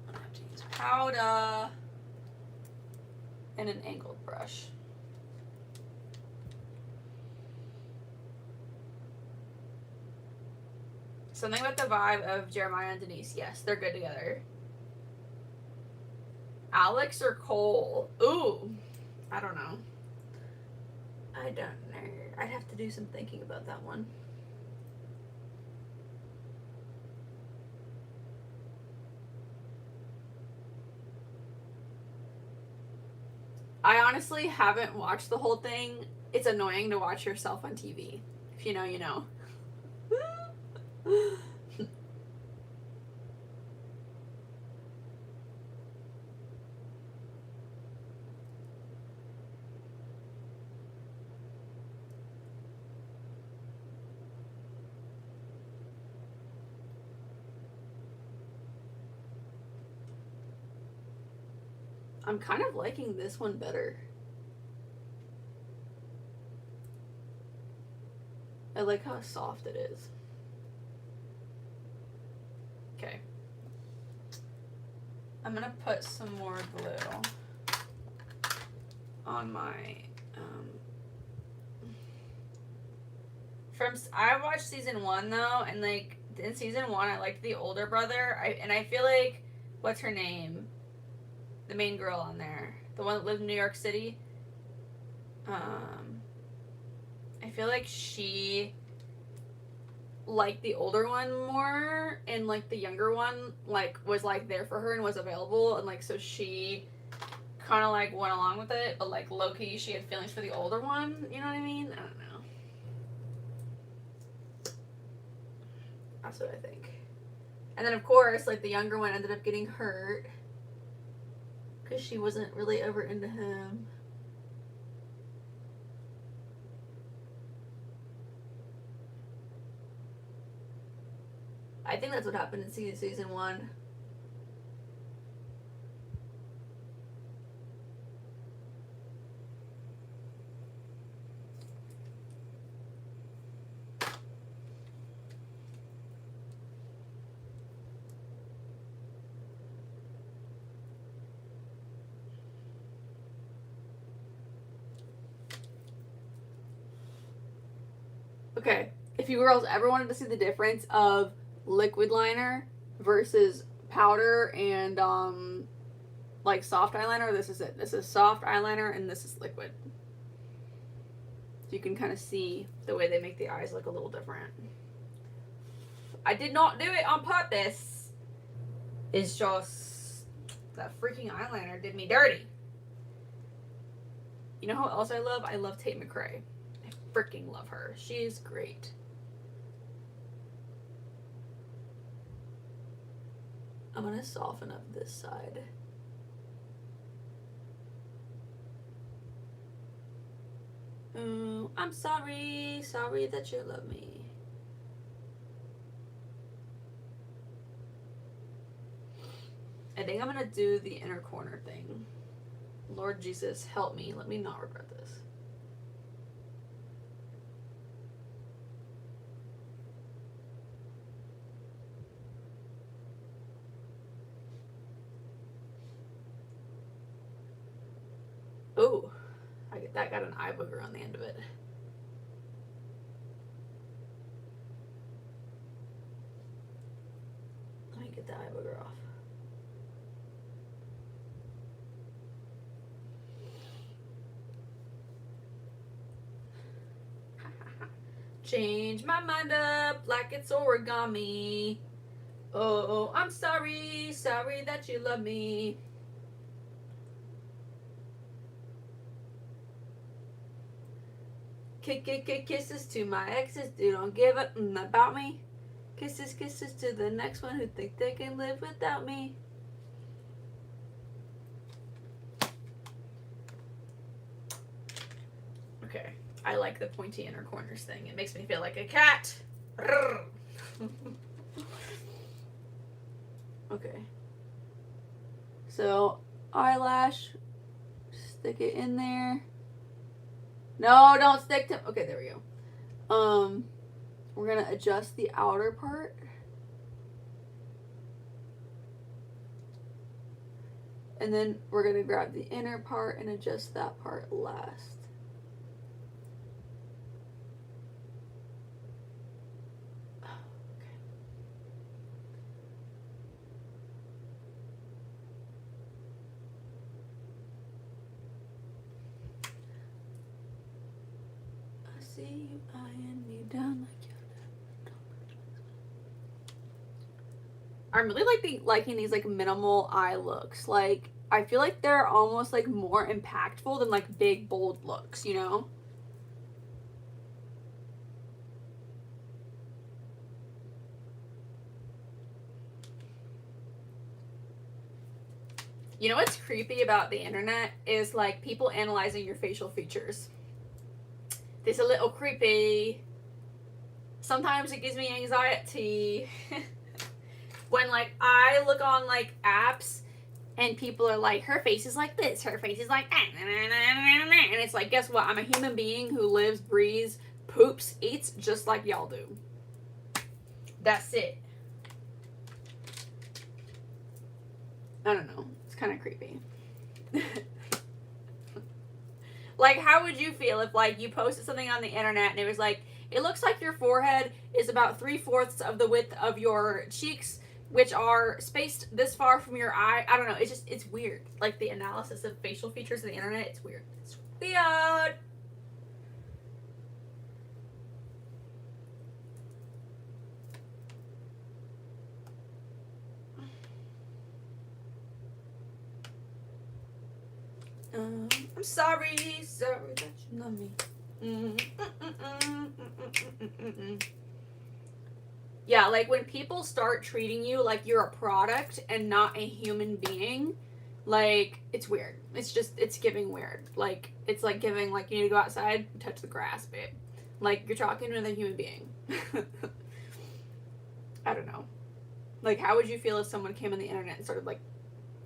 Speaker 1: I'm gonna have to use powder and an angled brush. Something about the vibe of Jeremiah and Denise. Yes, they're good together. Alex or Cole? Ooh, I don't know. I don't know. I'd have to do some thinking about that one. I honestly haven't watched the whole thing. It's annoying to watch yourself on TV. If you know, you know. I'm kind of liking this one better. I like how soft it is. Okay. I'm gonna put some more glue. on my I watched season 1 though, and like in season 1 I liked the older brother. I feel like, what's her name, the main girl on there, the one that lived in New York City, I feel like she liked the older one more, and like the younger one like was like there for her and was available, and like so she kind of like went along with it, but like low-key she had feelings for the older one, you know what I mean? I don't know. That's what I think. And then of course like the younger one ended up getting hurt because she wasn't really ever into him. I think that's what happened in season 1. Okay, if you girls ever wanted to see the difference of liquid liner versus powder and like soft eyeliner, this is it. This is soft eyeliner and this is liquid. So you can kind of see the way they make the eyes look a little different. I did not do it on purpose. It's just that freaking eyeliner did me dirty. You know who else I love? I love Tate McRae. I freaking love her. She's great. I'm gonna soften up this side. I'm sorry that you love me. I think I'm gonna do the inner corner thing. Lord Jesus, help me. Let me not regret this. Oh, that got an eye booger on the end of it. Let me get the eye booger off. Change my mind up like it's origami. Oh, I'm sorry that you love me. Kisses to my exes who don't give a about me. Kisses to the next one who think they can live without me. Okay, I like the pointy inner corners thing. It makes me feel like a cat. Okay. So, eyelash, stick it in there. No, don't stick to, okay, there we go. We're gonna adjust the outer part. And then we're gonna grab the inner part and adjust that part last. See you eyeing me down like you. I'm really liking these like minimal eye looks. Like I feel like they're almost like more impactful than like big bold looks, you know? You know what's creepy about the internet is like people analyzing your facial features. It's a little creepy. Sometimes it gives me anxiety. When like I look on like apps and people are like, her face is like this, her face is like that, and it's like, guess what? I'm a human being who lives, breathes, poops, eats just like y'all do. That's it. I don't know. It's kind of creepy. Like, how would you feel if, like, you posted something on the internet and it was like, it looks like your forehead is about 3/4 of the width of your cheeks, which are spaced this far from your eye. I don't know. It's just, it's weird. Like, the analysis of facial features on the internet, it's weird. It's weird. I'm sorry that you love me. Yeah, like when people start treating you like you're a product and not a human being, like, it's weird. It's just, it's giving weird. Like, it's like giving, like, you need to go outside and touch the grass, babe. Like, you're talking to another human being. I don't know. Like, how would you feel if someone came on the internet and started, like,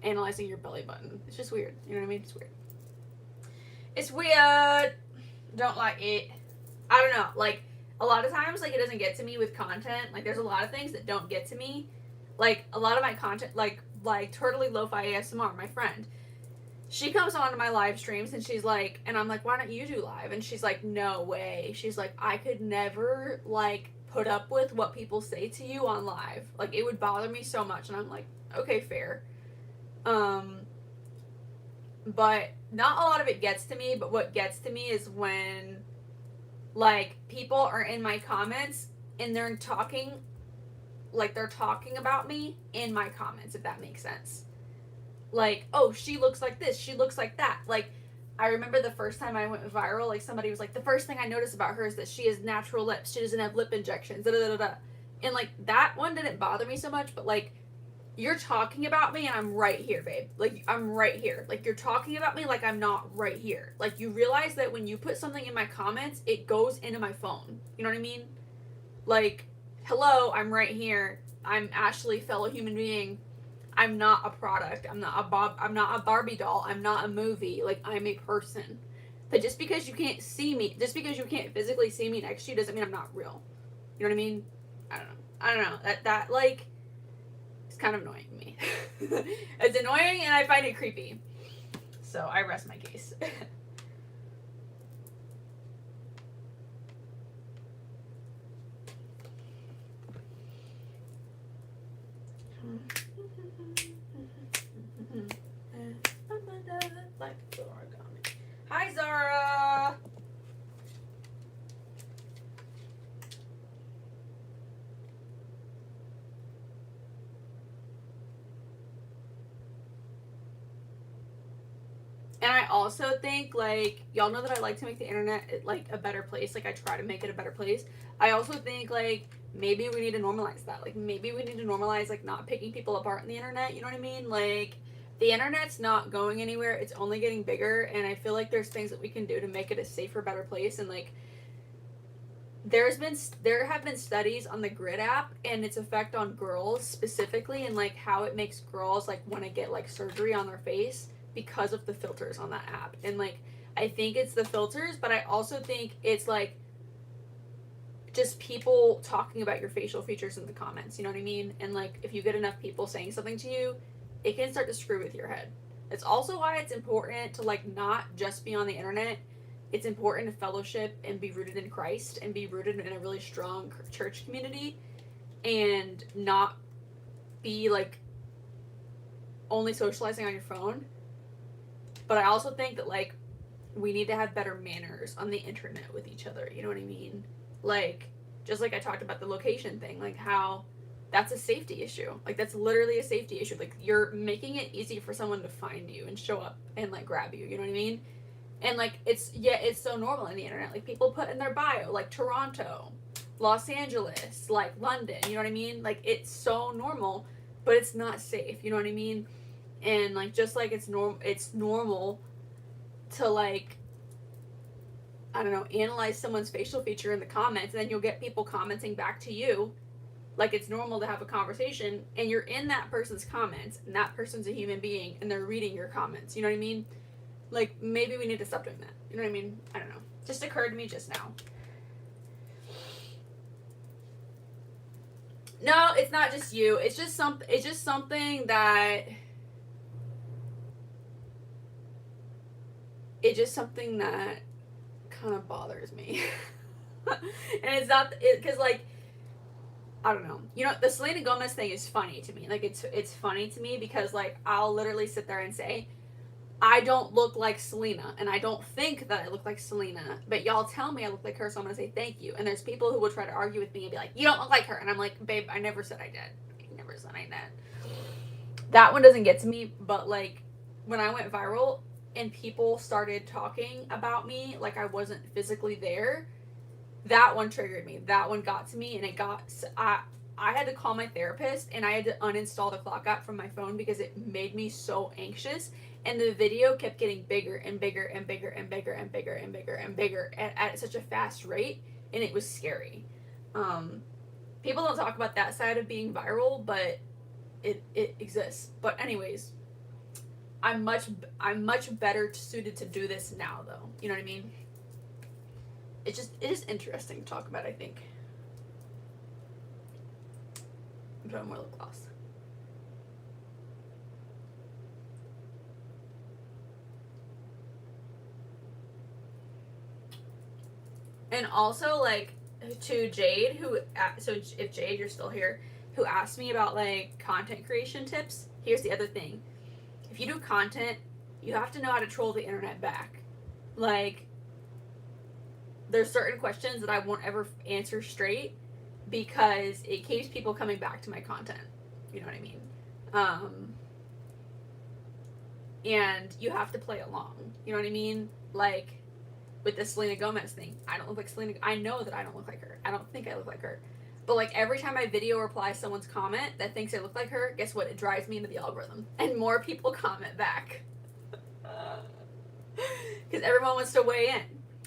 Speaker 1: analyzing your belly button? It's just weird. You know what I mean? It's weird. It's weird. Don't like it. I don't know. Like, a lot of times, like, it doesn't get to me with content. Like, there's a lot of things that don't get to me. Like, a lot of my content, like Totally Lo-Fi ASMR, my friend, she comes on to my live streams and she's like, and I'm like, why don't you do live? And she's like, no way. She's like, I could never, like, put up with what people say to you on live. Like, it would bother me so much. And I'm like, okay, fair. But not a lot of it gets to me, but what gets to me is when, like, people are in my comments and they're talking, like, they're talking about me in my comments, if that makes sense. Like, oh, she looks like this, she looks like that. Like, I remember the first time I went viral, like, somebody was like, the first thing I noticed about her is that she has natural lips, she doesn't have lip injections, da da da da. And, like, that one didn't bother me so much, but, like, you're talking about me and I'm right here, babe. Like, I'm right here. Like, you're talking about me like I'm not right here. Like, you realize that when you put something in my comments, it goes into my phone. You know what I mean? Like, hello, I'm right here. I'm Ashley, fellow human being. I'm not a product. I'm not a Barbie doll. I'm not a movie. Like, I'm a person. But just because you can't see me, just because you can't physically see me next to you doesn't mean I'm not real. You know what I mean? I don't know. That like, it's kind of annoying to me. It's annoying and I find it creepy. So I rest my case. Hi, Zara. And I also think, like, y'all know that I like to make the internet, like, a better place. Like, I try to make it a better place. I also think, like, maybe we need to normalize that. Like, maybe we need to normalize, like, not picking people apart on the internet. You know what I mean? Like, the internet's not going anywhere. It's only getting bigger. And I feel like there's things that we can do to make it a safer, better place. And, like, there have been studies on the Grid app and its effect on girls specifically, and, like, how it makes girls, like, want to get, like, surgery on their face because of the filters on that app. And, like, I think it's the filters, but I also think it's, like, just people talking about your facial features in the comments, you know what I mean? And, like, if you get enough people saying something to you, it can start to screw with your head. It's also why it's important to, like, not just be on the internet. It's important to fellowship and be rooted in Christ and be rooted in a really strong church community and not be, like, only socializing on your phone. But I also think that, like, we need to have better manners on the internet with each other. You know what I mean? Like, just like I talked about the location thing, like, how that's a safety issue. Like, that's literally a safety issue. Like, you're making it easy for someone to find you and show up and, like, grab you. You know what I mean? And, like, it's so normal on the internet. Like, people put in their bio, like, Toronto, Los Angeles, like, London. You know what I mean? Like, it's so normal, but it's not safe. You know what I mean? And, like, just like it's normal to, like, I don't know, analyze someone's facial feature in the comments, and then you'll get people commenting back to you. Like, it's normal to have a conversation, and you're in that person's comments, and that person's a human being, and they're reading your comments. You know what I mean? Like, maybe we need to stop doing that. You know what I mean? I don't know. Just occurred to me just now. No, it's not just you. It's just something that it's just something that kind of bothers me. And it's not, because, like, I don't know. You know, the Selena Gomez thing is funny to me. Like, it's funny to me because, like, I'll literally sit there and say, I don't look like Selena, and I don't think that I look like Selena, but y'all tell me I look like her, so I'm gonna say thank you. And there's people who will try to argue with me and be like, you don't look like her. And I'm like, babe, I never said I did. I never said I did. That one doesn't get to me, but, like, when I went viral and people started talking about me like I wasn't physically there, that one triggered me. That one got to me, and it got, I had to call my therapist, and I had to uninstall the clock app from my phone because it made me so anxious. And the video kept getting bigger and bigger and bigger and bigger and bigger and bigger and bigger at such a fast rate, and it was scary. People don't talk about that side of being viral, but it exists. But anyways, I'm much better suited to do this now, though. You know what I mean? It is interesting to talk about, I think. I'm putting more lip gloss. And also, like, to Jade, so if Jade, you're still here, who asked me about, like, content creation tips, here's the other thing. If you do content, you have to know how to troll the internet back. Like, there's certain questions that I won't ever answer straight because it keeps people coming back to my content. You know what I mean? And you have to play along. You know what I mean? Like, with the Selena Gomez thing, I don't look like Selena. I know that I don't look like her. I don't think I look like her. But, like, every time I video reply someone's comment that thinks I look like her, guess what? It drives me into the algorithm. And more people comment back. Because everyone wants to weigh in.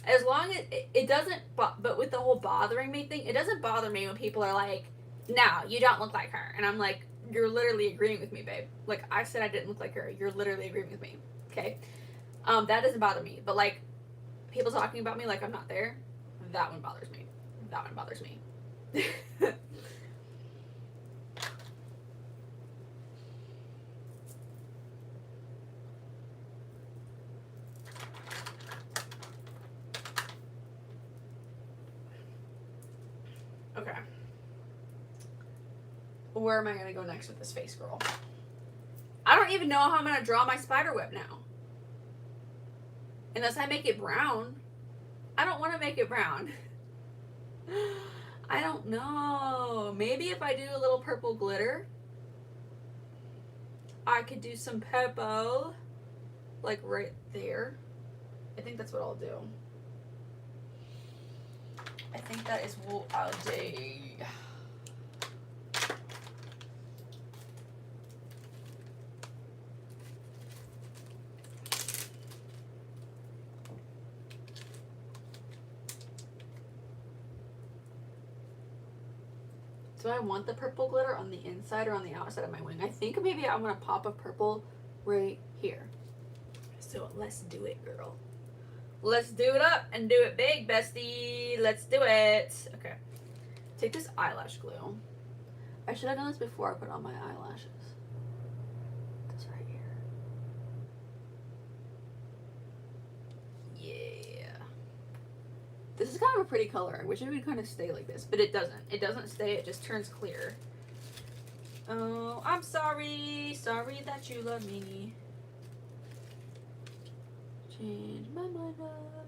Speaker 1: As long as it doesn't, but with the whole bothering me thing, it doesn't bother me when people are like, no, you don't look like her. And I'm like, you're literally agreeing with me, babe. Like, I said I didn't look like her. You're literally agreeing with me. Okay? That doesn't bother me. But, like, people talking about me like I'm not there, that one bothers me. That one bothers me. Okay. Where am I going to go next with this face, girl? I don't even know how I'm going to draw my spider web now. Unless I make it brown. I don't want to make it brown. I don't know. Maybe if I do a little purple glitter, I could do some purple, like right there. I think that's what I'll do. I think that is what I'll do. Do I want the purple glitter on the inside or on the outside of my wing? I think maybe I'm going to pop a purple right here. So let's do it, girl. Let's do it up and do it big, bestie. Let's do it. Okay. Take this eyelash glue. I should have done this before I put on my eyelashes. This right here. Yeah. This is kind of a pretty color. I wish it would kind of stay like this, but it doesn't. It doesn't stay. It just turns clear. Oh, I'm sorry. Sorry that you love me. Change my mind up.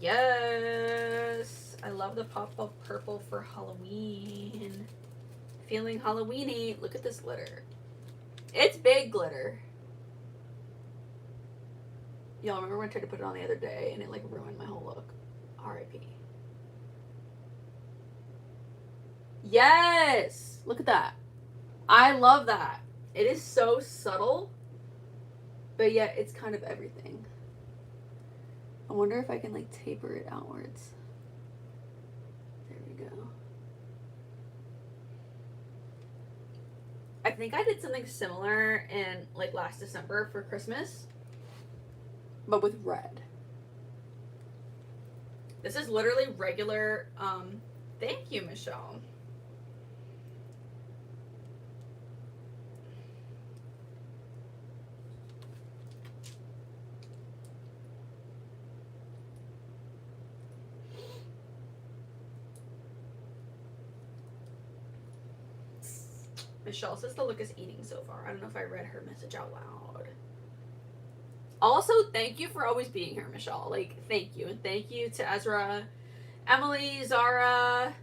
Speaker 1: Yes. I love the pop of purple for Halloween. Feeling Halloweeny. Look at this glitter. It's big glitter. Y'all remember when I tried to put it on the other day and it like ruined my whole look? R.I.P. Yes! Look at that. I love that. It is so subtle, but yet it's kind of everything. I wonder if I can like taper it outwards. There we go. I think I did something similar in like last December for Christmas, but with red. This is literally regular, thank you, Michelle. Michelle says the look is eating so far. I don't know if I read her message out loud. Also, thank you for always being here, Michelle. Like, thank you. And thank you to Ezra, Emily, Zara,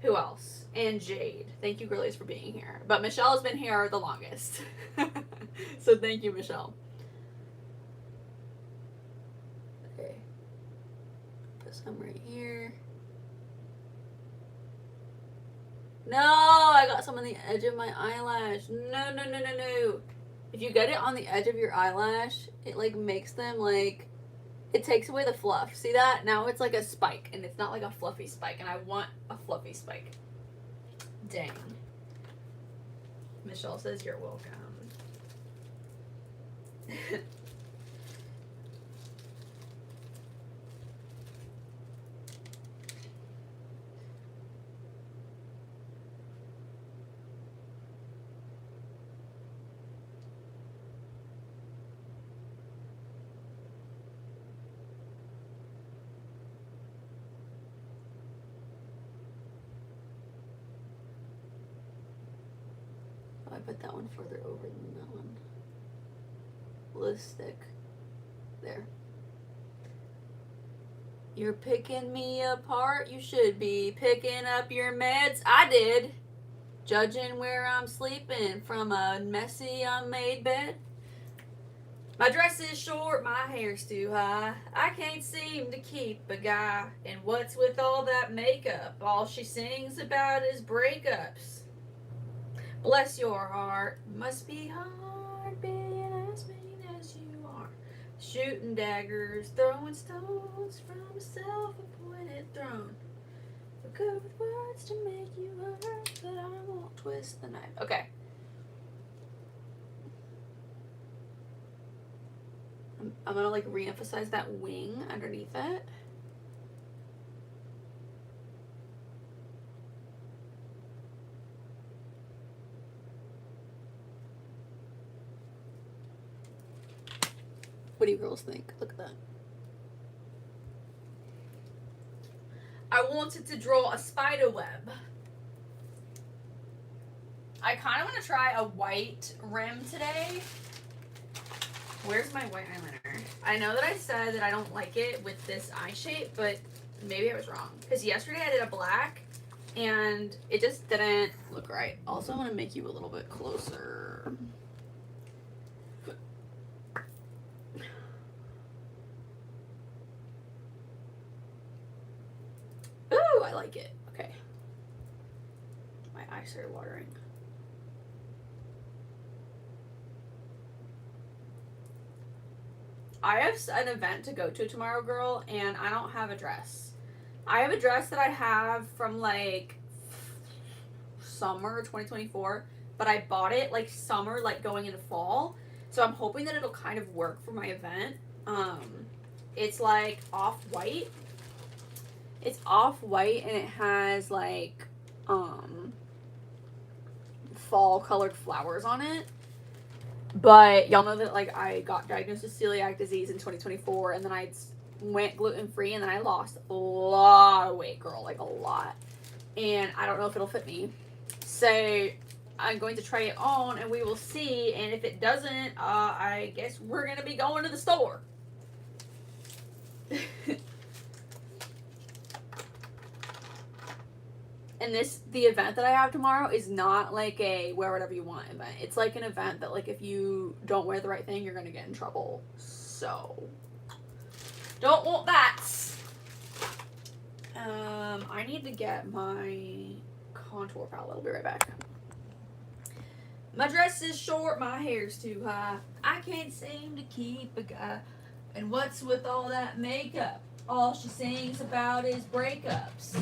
Speaker 1: who else? And Jade. Thank you, girlies, for being here. But Michelle has been here the longest. So thank you, Michelle. Okay. Put some right here. No, I got some on the edge of my eyelash. No, no, no, no, no. If you get it on the edge of your eyelash, it like makes them like, it takes away the fluff. See that? Now it's like a spike, and it's not like a fluffy spike, and I want a fluffy spike. Dang. Michelle says you're welcome. I put that one further over than that one. Lipstick. There. You're picking me apart. You should be picking up your meds. I did. Judging where I'm sleeping from a messy unmade bed. My dress is short, my hair's too high. I can't seem to keep a guy. And what's with all that makeup? All she sings about is breakups. Bless your heart, must be hard being as mean as you are. Shooting daggers, throwing stones from a self-appointed throne. For good with words to make you hurt, but I won't twist the knife. Okay. I'm gonna like re-emphasize that wing underneath it. What do you girls think? Look at that. I wanted to draw a spider web. I kind of want to try a white rim today. Where's my white eyeliner? I know that I said that I don't like it with this eye shape, but maybe I was wrong. Because yesterday I did a black, and it just didn't look right. Also, I want to make you a little bit closer. Ooh, I like it. Okay. My eyes started watering. I have an event to go to tomorrow, girl, and I don't have a dress. I have a dress that I have from like summer 2024, but I bought it like summer, like going into fall. So I'm hoping that it'll kind of work for my event. It's like off-white. It's off-white and it has like fall colored flowers on it. But y'all know that like I got diagnosed with celiac disease in 2024, and then I went gluten-free, and then I lost a lot of weight, girl, like a lot. And I don't know if it'll fit me. So I'm going to try it on, and we will see. And if it doesn't, I guess we're going to be going to the store. And the event that I have tomorrow is not like a wear whatever you want event. It's like an event that like if you don't wear the right thing, you're gonna get in trouble. So don't want that. I need to get my contour palette. I'll be right back. My dress is short, my hair's too high. I can't seem to keep a guy. And what's with all that makeup? All she sings about is breakups.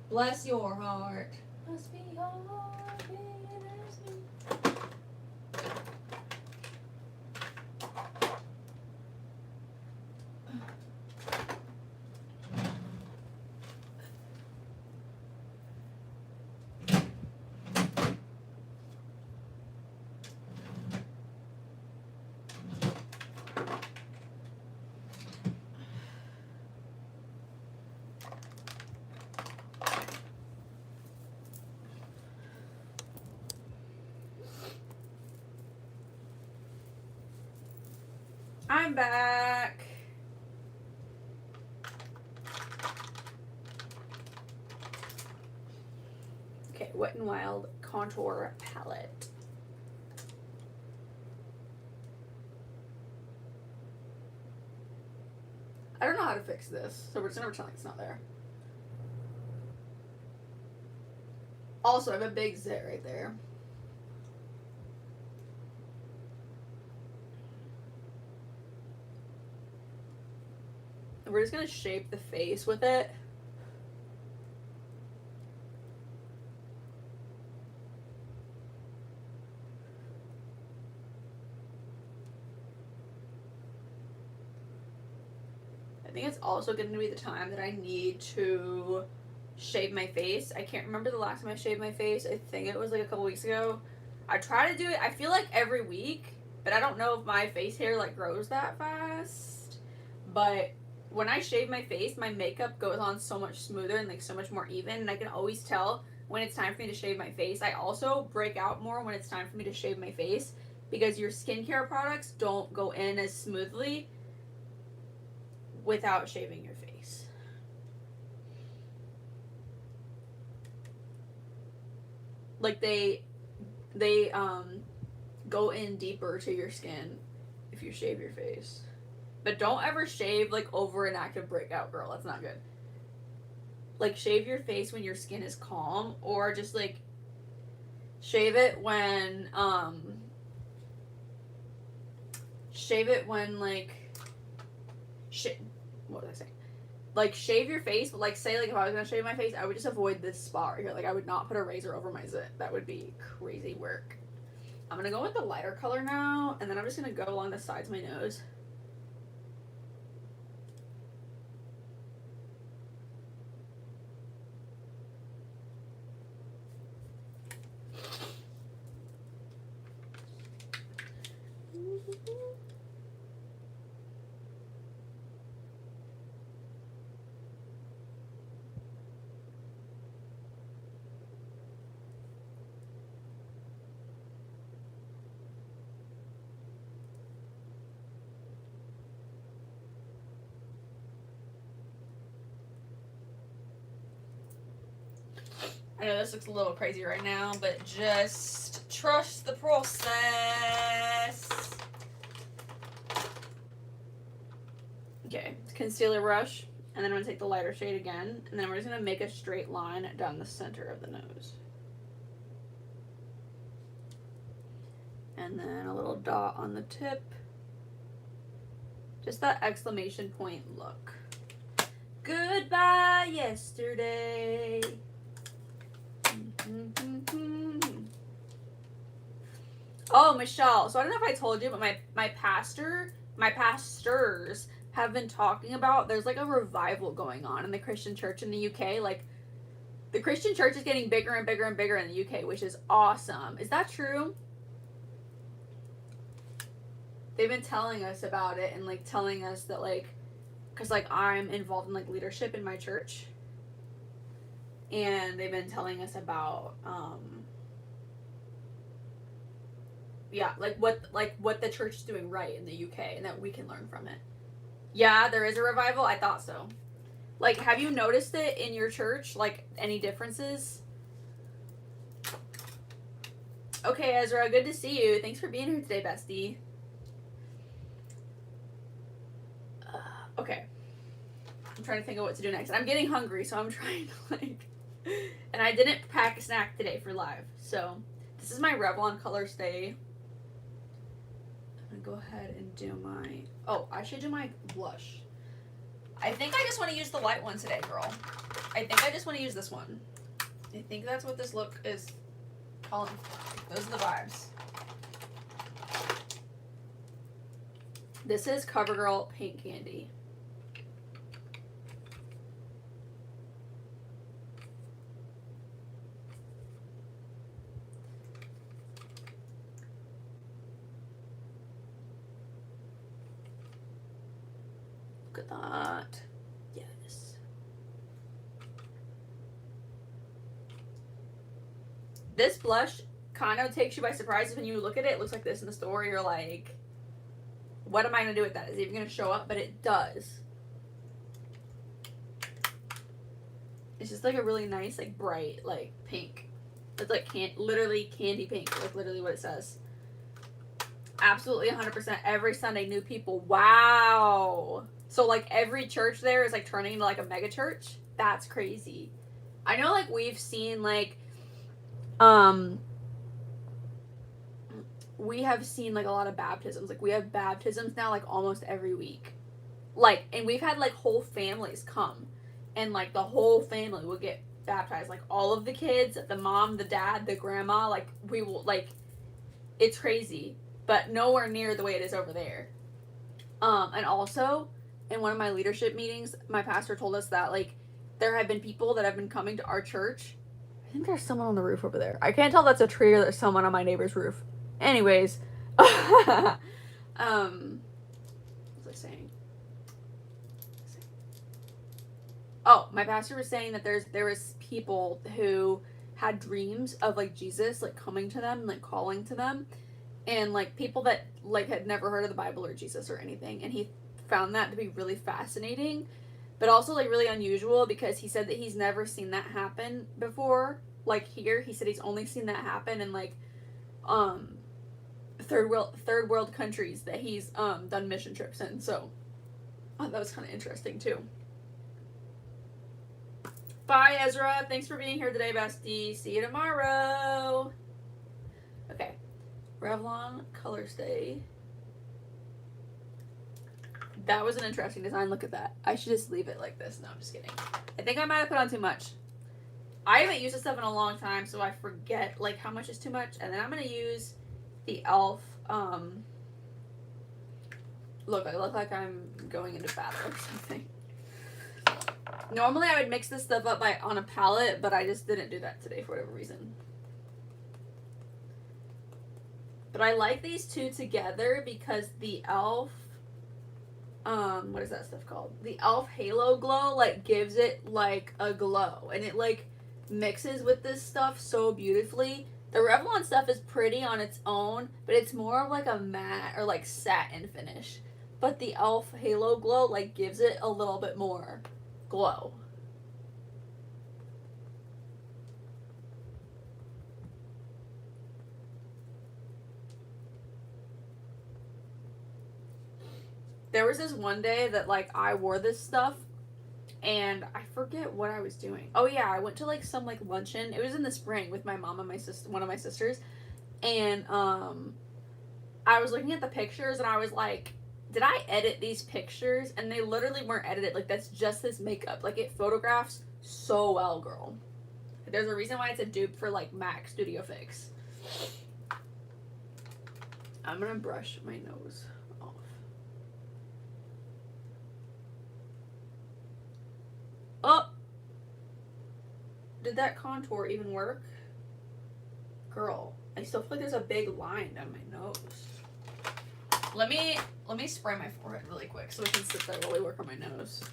Speaker 1: Bless your heart. Must be hard being as me. I'm back. Okay, Wet n Wild contour palette. I don't know how to fix this, so we're just gonna pretend like it's not there. Also, I have a big zit right there. We're just gonna shape the face with it. I think it's also going to be the time that I need to shave my face. I can't remember the last time I shaved my face. I think it was like a couple weeks ago. I try to do it, I feel like every week, but I don't know if my face hair like grows that fast. But when I shave my face, my makeup goes on so much smoother and like so much more even, and I can always tell when it's time for me to shave my face. I also break out more when it's time for me to shave my face because your skincare products don't go in as smoothly without shaving your face. Like they go in deeper to your skin if you shave your face. But don't ever shave like over an active breakout, girl. That's not good. Like shave your face when your skin is calm, or just like shave it when like what was I saying? Like shave your face, but like say like if I was gonna shave my face, I would just avoid this spot right here. Like I would not put a razor over my zit. That would be crazy work. I'm gonna go with the lighter color now, and then I'm just gonna go along the sides of my nose. I know this looks a little crazy right now, but just trust the process. Okay, concealer brush, and then I'm going to take the lighter shade again, and then we're just going to make a straight line down the center of the nose. And then a little dot on the tip. Just that exclamation point look. Goodbye, yesterday. Oh, Michelle. So I don't know if I told you, but my pastors have been talking about there's like a revival going on in the Christian church in the UK. Like the Christian church is getting bigger and bigger and bigger in the UK, which is awesome. Is that true? They've been telling us about it and like telling us that like, cause like I'm involved in like leadership in my church. And they've been telling us about what the church is doing right in the UK and that we can learn from it. Yeah, there is a revival. I thought so. Like, have you noticed it in your church? Like, any differences? Okay, Ezra, good to see you. Thanks for being here today, bestie. Okay. I'm trying to think of what to do next. I'm getting hungry, so I'm trying to, like... And I didn't pack a snack today for live, so... This is my Revlon Color Stay. I'm gonna go ahead and do my... Oh, I should do my blush. I think I just want to use the light one today, girl. I think I just want to use this one. I think that's what this look is calling for. Those are the vibes. This is CoverGirl Paint Candy. Look at that. Yes. This blush kind of takes you by surprise. When you look at it, it looks like this in the store. You're like, What am I going to do with that? Is it even going to show up? But it does. It's just like a really nice, like bright, like pink. It's like literally candy pink, like literally what it says. Absolutely 100% every Sunday, new people. Wow. So like every church there is like turning into like a mega church. That's crazy. I know like we've seen like we have seen like a lot of baptisms. Like we have baptisms now like almost every week. Like, and we've had like whole families come, and like the whole family will get baptized. Like all of the kids, the mom, the dad, the grandma, like we will, like, it's crazy, but nowhere near the way it is over there. And also in one of my leadership meetings, my pastor told us that like there have been people that have been coming to our church. I think there's someone on the roof over there. I can't tell if that's a tree or there's someone on my neighbor's roof. Anyways, what was I saying? Oh, my pastor was saying that there was people who had dreams of like Jesus like coming to them, like calling to them, and like people that like had never heard of the Bible or Jesus or anything, and he found that to be really fascinating, but also like really unusual, because he said that he's never seen that happen before. Like here, he said he's only seen that happen in like third world countries that he's done mission trips in. So that was kind of interesting too. Bye, Ezra. Thanks for being here today, bestie. See you tomorrow. Okay. Revlon Color Stay. That was an interesting design. Look at that. I should just leave it like this. No, I'm just kidding. I think I might have put on too much. I haven't used this stuff in a long time, so I forget like how much is too much. And then I'm going to use the e.l.f. Look, I look like I'm going into battle or something. Normally I would mix this stuff up on a palette, but I just didn't do that today for whatever reason. But I like these two together because the e.l.f. What is that stuff called? The e.l.f. Halo Glow like gives it like a glow, and it like mixes with this stuff so beautifully. The Revlon stuff is pretty on its own, but it's more of like a matte or like satin finish. But the e.l.f. Halo Glow like gives it a little bit more glow. There was this one day that like I wore this stuff and I forget what I was doing. Oh yeah, I went to like some like luncheon. It was in the spring with my mom and my sister, one of my sisters. And I was looking at the pictures and I was like, did I edit these pictures? And they literally weren't edited. Like that's just this makeup. Like it photographs so well, girl. There's a reason why it's a dupe for like MAC Studio Fix. I'm gonna brush my nose off. Oh! Did that contour even work? Girl, I still feel like there's a big line down my nose. Let me spray my forehead really quick so I can sit there while we work on my nose.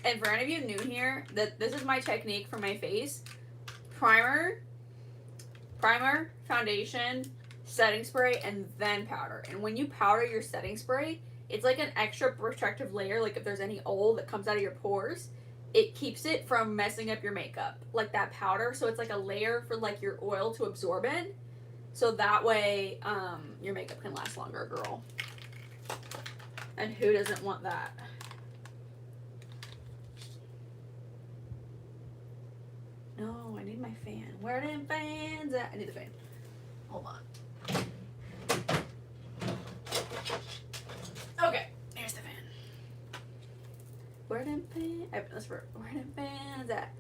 Speaker 1: And for any of you new here, this is my technique for my face. Primer, foundation, setting spray, and then powder. And when you powder your setting spray, it's like an extra protective layer. Like if there's any oil that comes out of your pores, it keeps it from messing up your makeup, like that powder. So it's like a layer for like your oil to absorb in. So that way your makeup can last longer, girl. And who doesn't want that? No, I need my fan. Where are them fans at? I need the fan. Hold on. Okay, here's the fan. Where them fans? Where them fans at?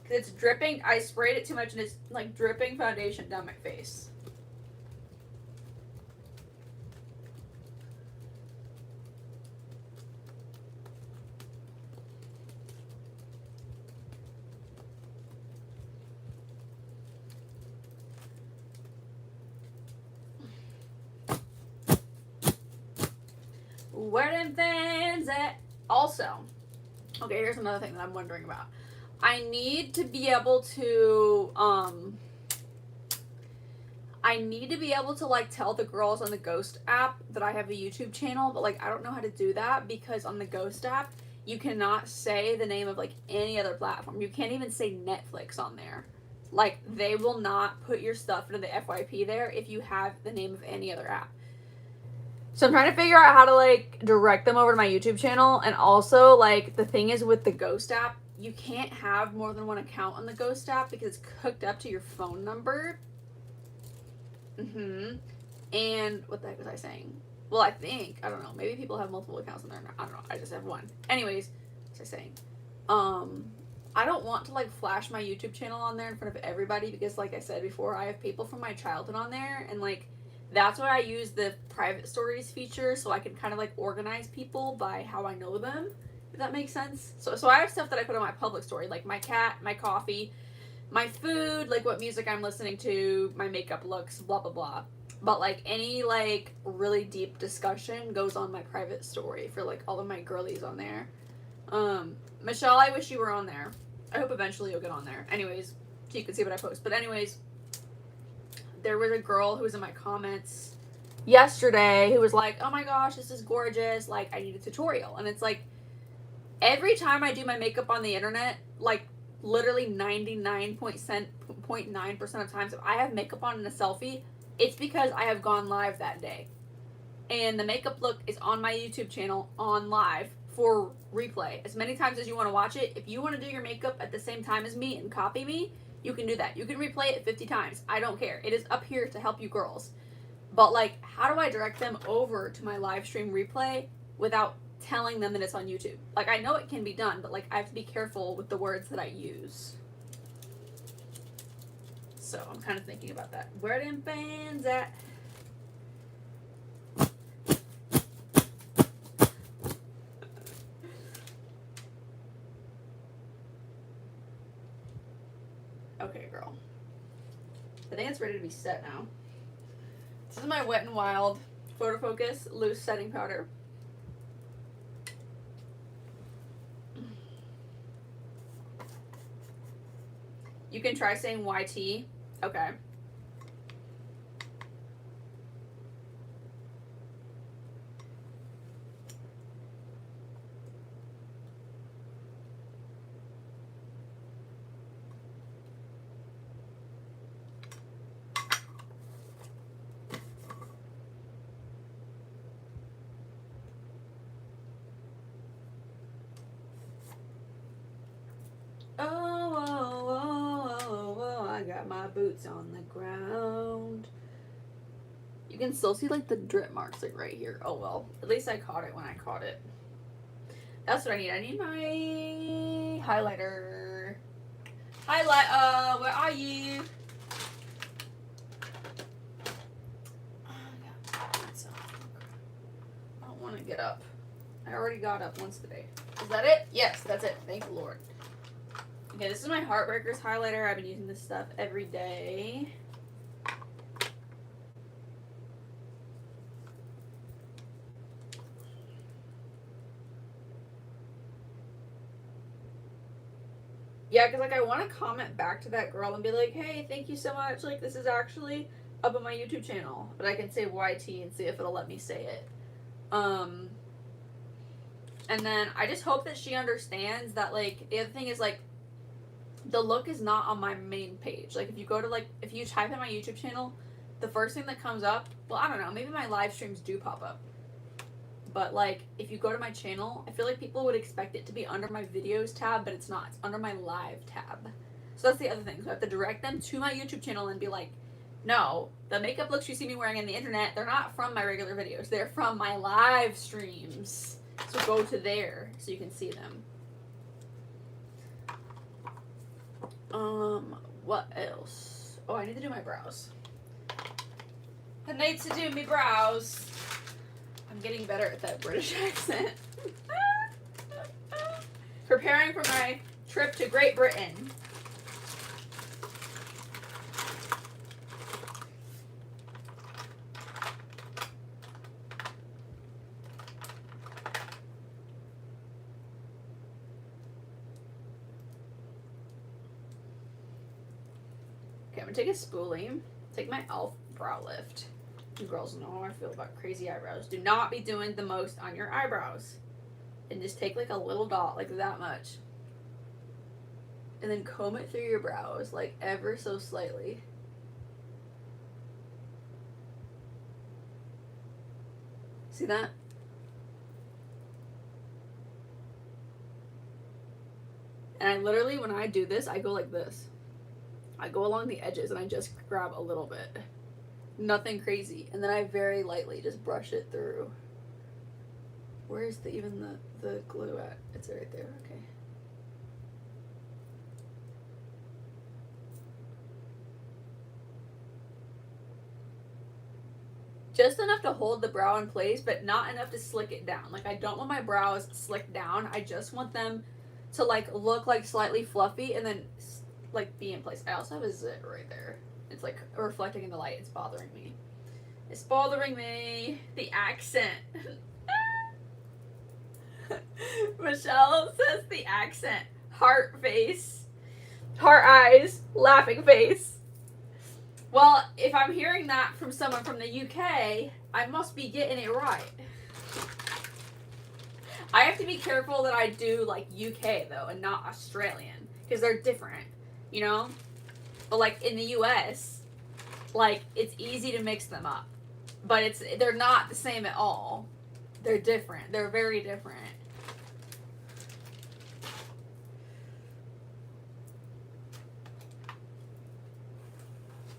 Speaker 1: Cause it's dripping. I sprayed it too much and it's like dripping foundation down my face. Where them fans at? Also, okay, here's another thing that I'm wondering about. I need to be able to, like tell the girls on the Ghost app that I have a YouTube channel, but like I don't know how to do that because on the Ghost app you cannot say the name of like any other platform. You can't even say Netflix on there. Like they will not put your stuff into the FYP there if you have the name of any other app. So I'm trying to figure out how to like direct them over to my YouTube channel. And also like the thing is with the Ghost app, you can't have more than one account on the Ghost app because it's hooked up to your phone number. And what the heck was I saying? Well, I don't know. Maybe people have multiple accounts on there. I don't know. I just have one. Anyways, what was I saying? I don't want to like flash my YouTube channel on there in front of everybody because like I said before, I have people from my childhood on there and like that's why I use the private stories feature so I can kind of like organize people by how I know them, if that makes sense. So I have stuff that I put on my public story, like my cat, my coffee, my food, like what music I'm listening to, my makeup looks, blah blah blah. But like any like really deep discussion goes on my private story for like all of my girlies on there. Michelle, I wish you were on there. I hope eventually you'll get on there. Anyways, so you can see what I post. But anyways, there was a girl who was in my comments yesterday who was like, oh my gosh, this is gorgeous, like I need a tutorial. And it's like every time I do my makeup on the internet, like literally 99.9% of times if I have makeup on in a selfie, it's because I have gone live that day. And the makeup look is on my YouTube channel on live for replay. As many times as you want to watch it. If you want to do your makeup at the same time as me and copy me, you can do that. You can replay it 50 times. I don't care. It is up here to help you girls. But like, how do I direct them over to my live stream replay without telling them that it's on YouTube? Like, I know it can be done, but like I have to be careful with the words that I use. So I'm kind of thinking about that. Where them fans at? Okay, girl. I think it's ready to be set now. This is my Wet n Wild Photo Focus Loose Setting Powder. You can try saying YT. Okay. My boots on the ground. You can still see like the drip marks like right here. Oh well, at least I caught it when I caught it. That's what I need. I need my highlighter. Where are you? I don't want to get up. I already got up once today. Is that it? Yes, that's it. Thank the Lord. Okay, this is my Heartbreakers highlighter. I've been using this stuff every day. Yeah, because like I want to comment back to that girl and be like, hey, thank you so much. Like this is actually up on my YouTube channel. But I can say YT and see if it'll let me say it. And then I just hope that she understands that like the other thing is like the look is not on my main page. Like if you go to like, if you type in my YouTube channel, the first thing that comes up, well, I don't know, maybe my live streams do pop up. But like if you go to my channel, I feel like people would expect it to be under my videos tab, but it's not. It's under my live tab. So that's the other thing. So I have to direct them to my YouTube channel and be like, no, the makeup looks you see me wearing on the internet, they're not from my regular videos. They're from my live streams. So go to there so you can see them. What else? Oh, I need to do my brows. I need to do my brows. I'm getting better at that British accent. Preparing for my trip to Great Britain. Okay, I'm gonna take a spoolie, take my e.l.f. brow lift. You girls know how I feel about crazy eyebrows. Do not be doing the most on your eyebrows. And just take like a little dot, like that much. And then comb it through your brows, like ever so slightly. See that? And I literally, when I do this, I go like this. I go along the edges and I just grab a little bit. Nothing crazy. And then I very lightly just brush it through. Where's even the glue at? It's right there, okay. Just enough to hold the brow in place, but not enough to slick it down. Like, I don't want my brows slicked down. I just want them to, like, look, like, slightly fluffy and then, like, be in place. I also have a zit right there. It's, like, reflecting in the light. It's bothering me. It's bothering me. The accent. Michelle says the accent. Heart face. Heart eyes. Laughing face. Well, if I'm hearing that from someone from the UK, I must be getting it right. I have to be careful that I do like UK though and not Australian because they're different, you know? But like in the US, like it's easy to mix them up. But they're not the same at all. They're different. They're very different.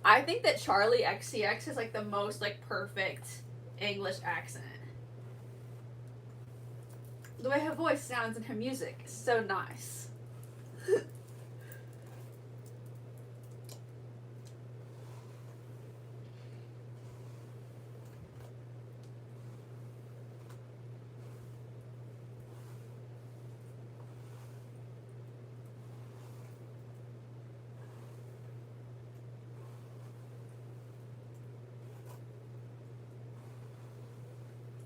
Speaker 1: I think that Charlie XCX is like the most like perfect English accent. The way her voice sounds in her music is so nice.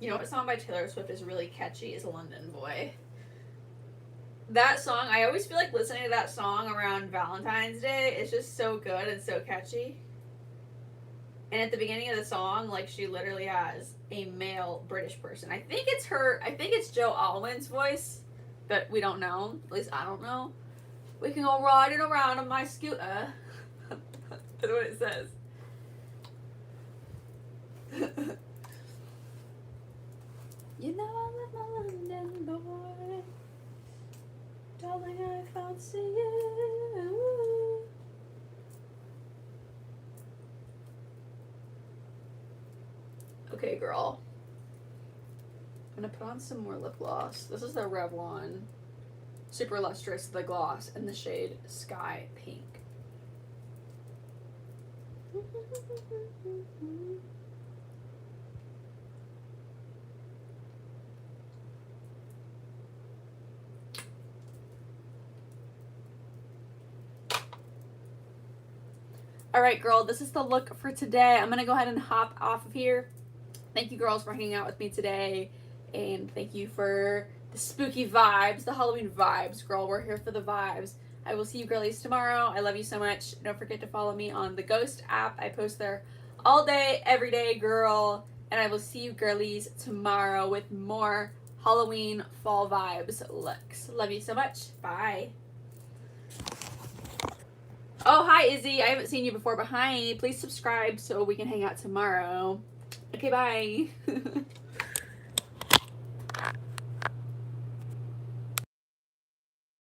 Speaker 1: You know what song by Taylor Swift is really catchy is London Boy. That song, I always feel like listening to that song around Valentine's Day. It's just so good and so catchy. And at the beginning of the song, like she literally has a male British person. I think it's Joe Alwyn's voice, but we don't know. At least I don't know. We can go riding around on my scooter. That's what it says. You know I love my London boy. Darling, I fancy you. Okay, girl. I'm gonna put on some more lip gloss. This is the Revlon Super Lustrous, the gloss, in the shade Sky Pink. Alright, girl, this is the look for today. I'm gonna go ahead and hop off of here. Thank you, girls, for hanging out with me today. And thank you for the spooky vibes, the Halloween vibes, girl. We're here for the vibes. I will see you girlies tomorrow. I love you so much. Don't forget to follow me on the Ghost app. I post there all day, every day, girl. And I will see you girlies tomorrow with more Halloween fall vibes looks. Love you so much. Bye. Oh, hi, Izzy. I haven't seen you before, but hi. Please subscribe so we can hang out tomorrow. Okay, bye.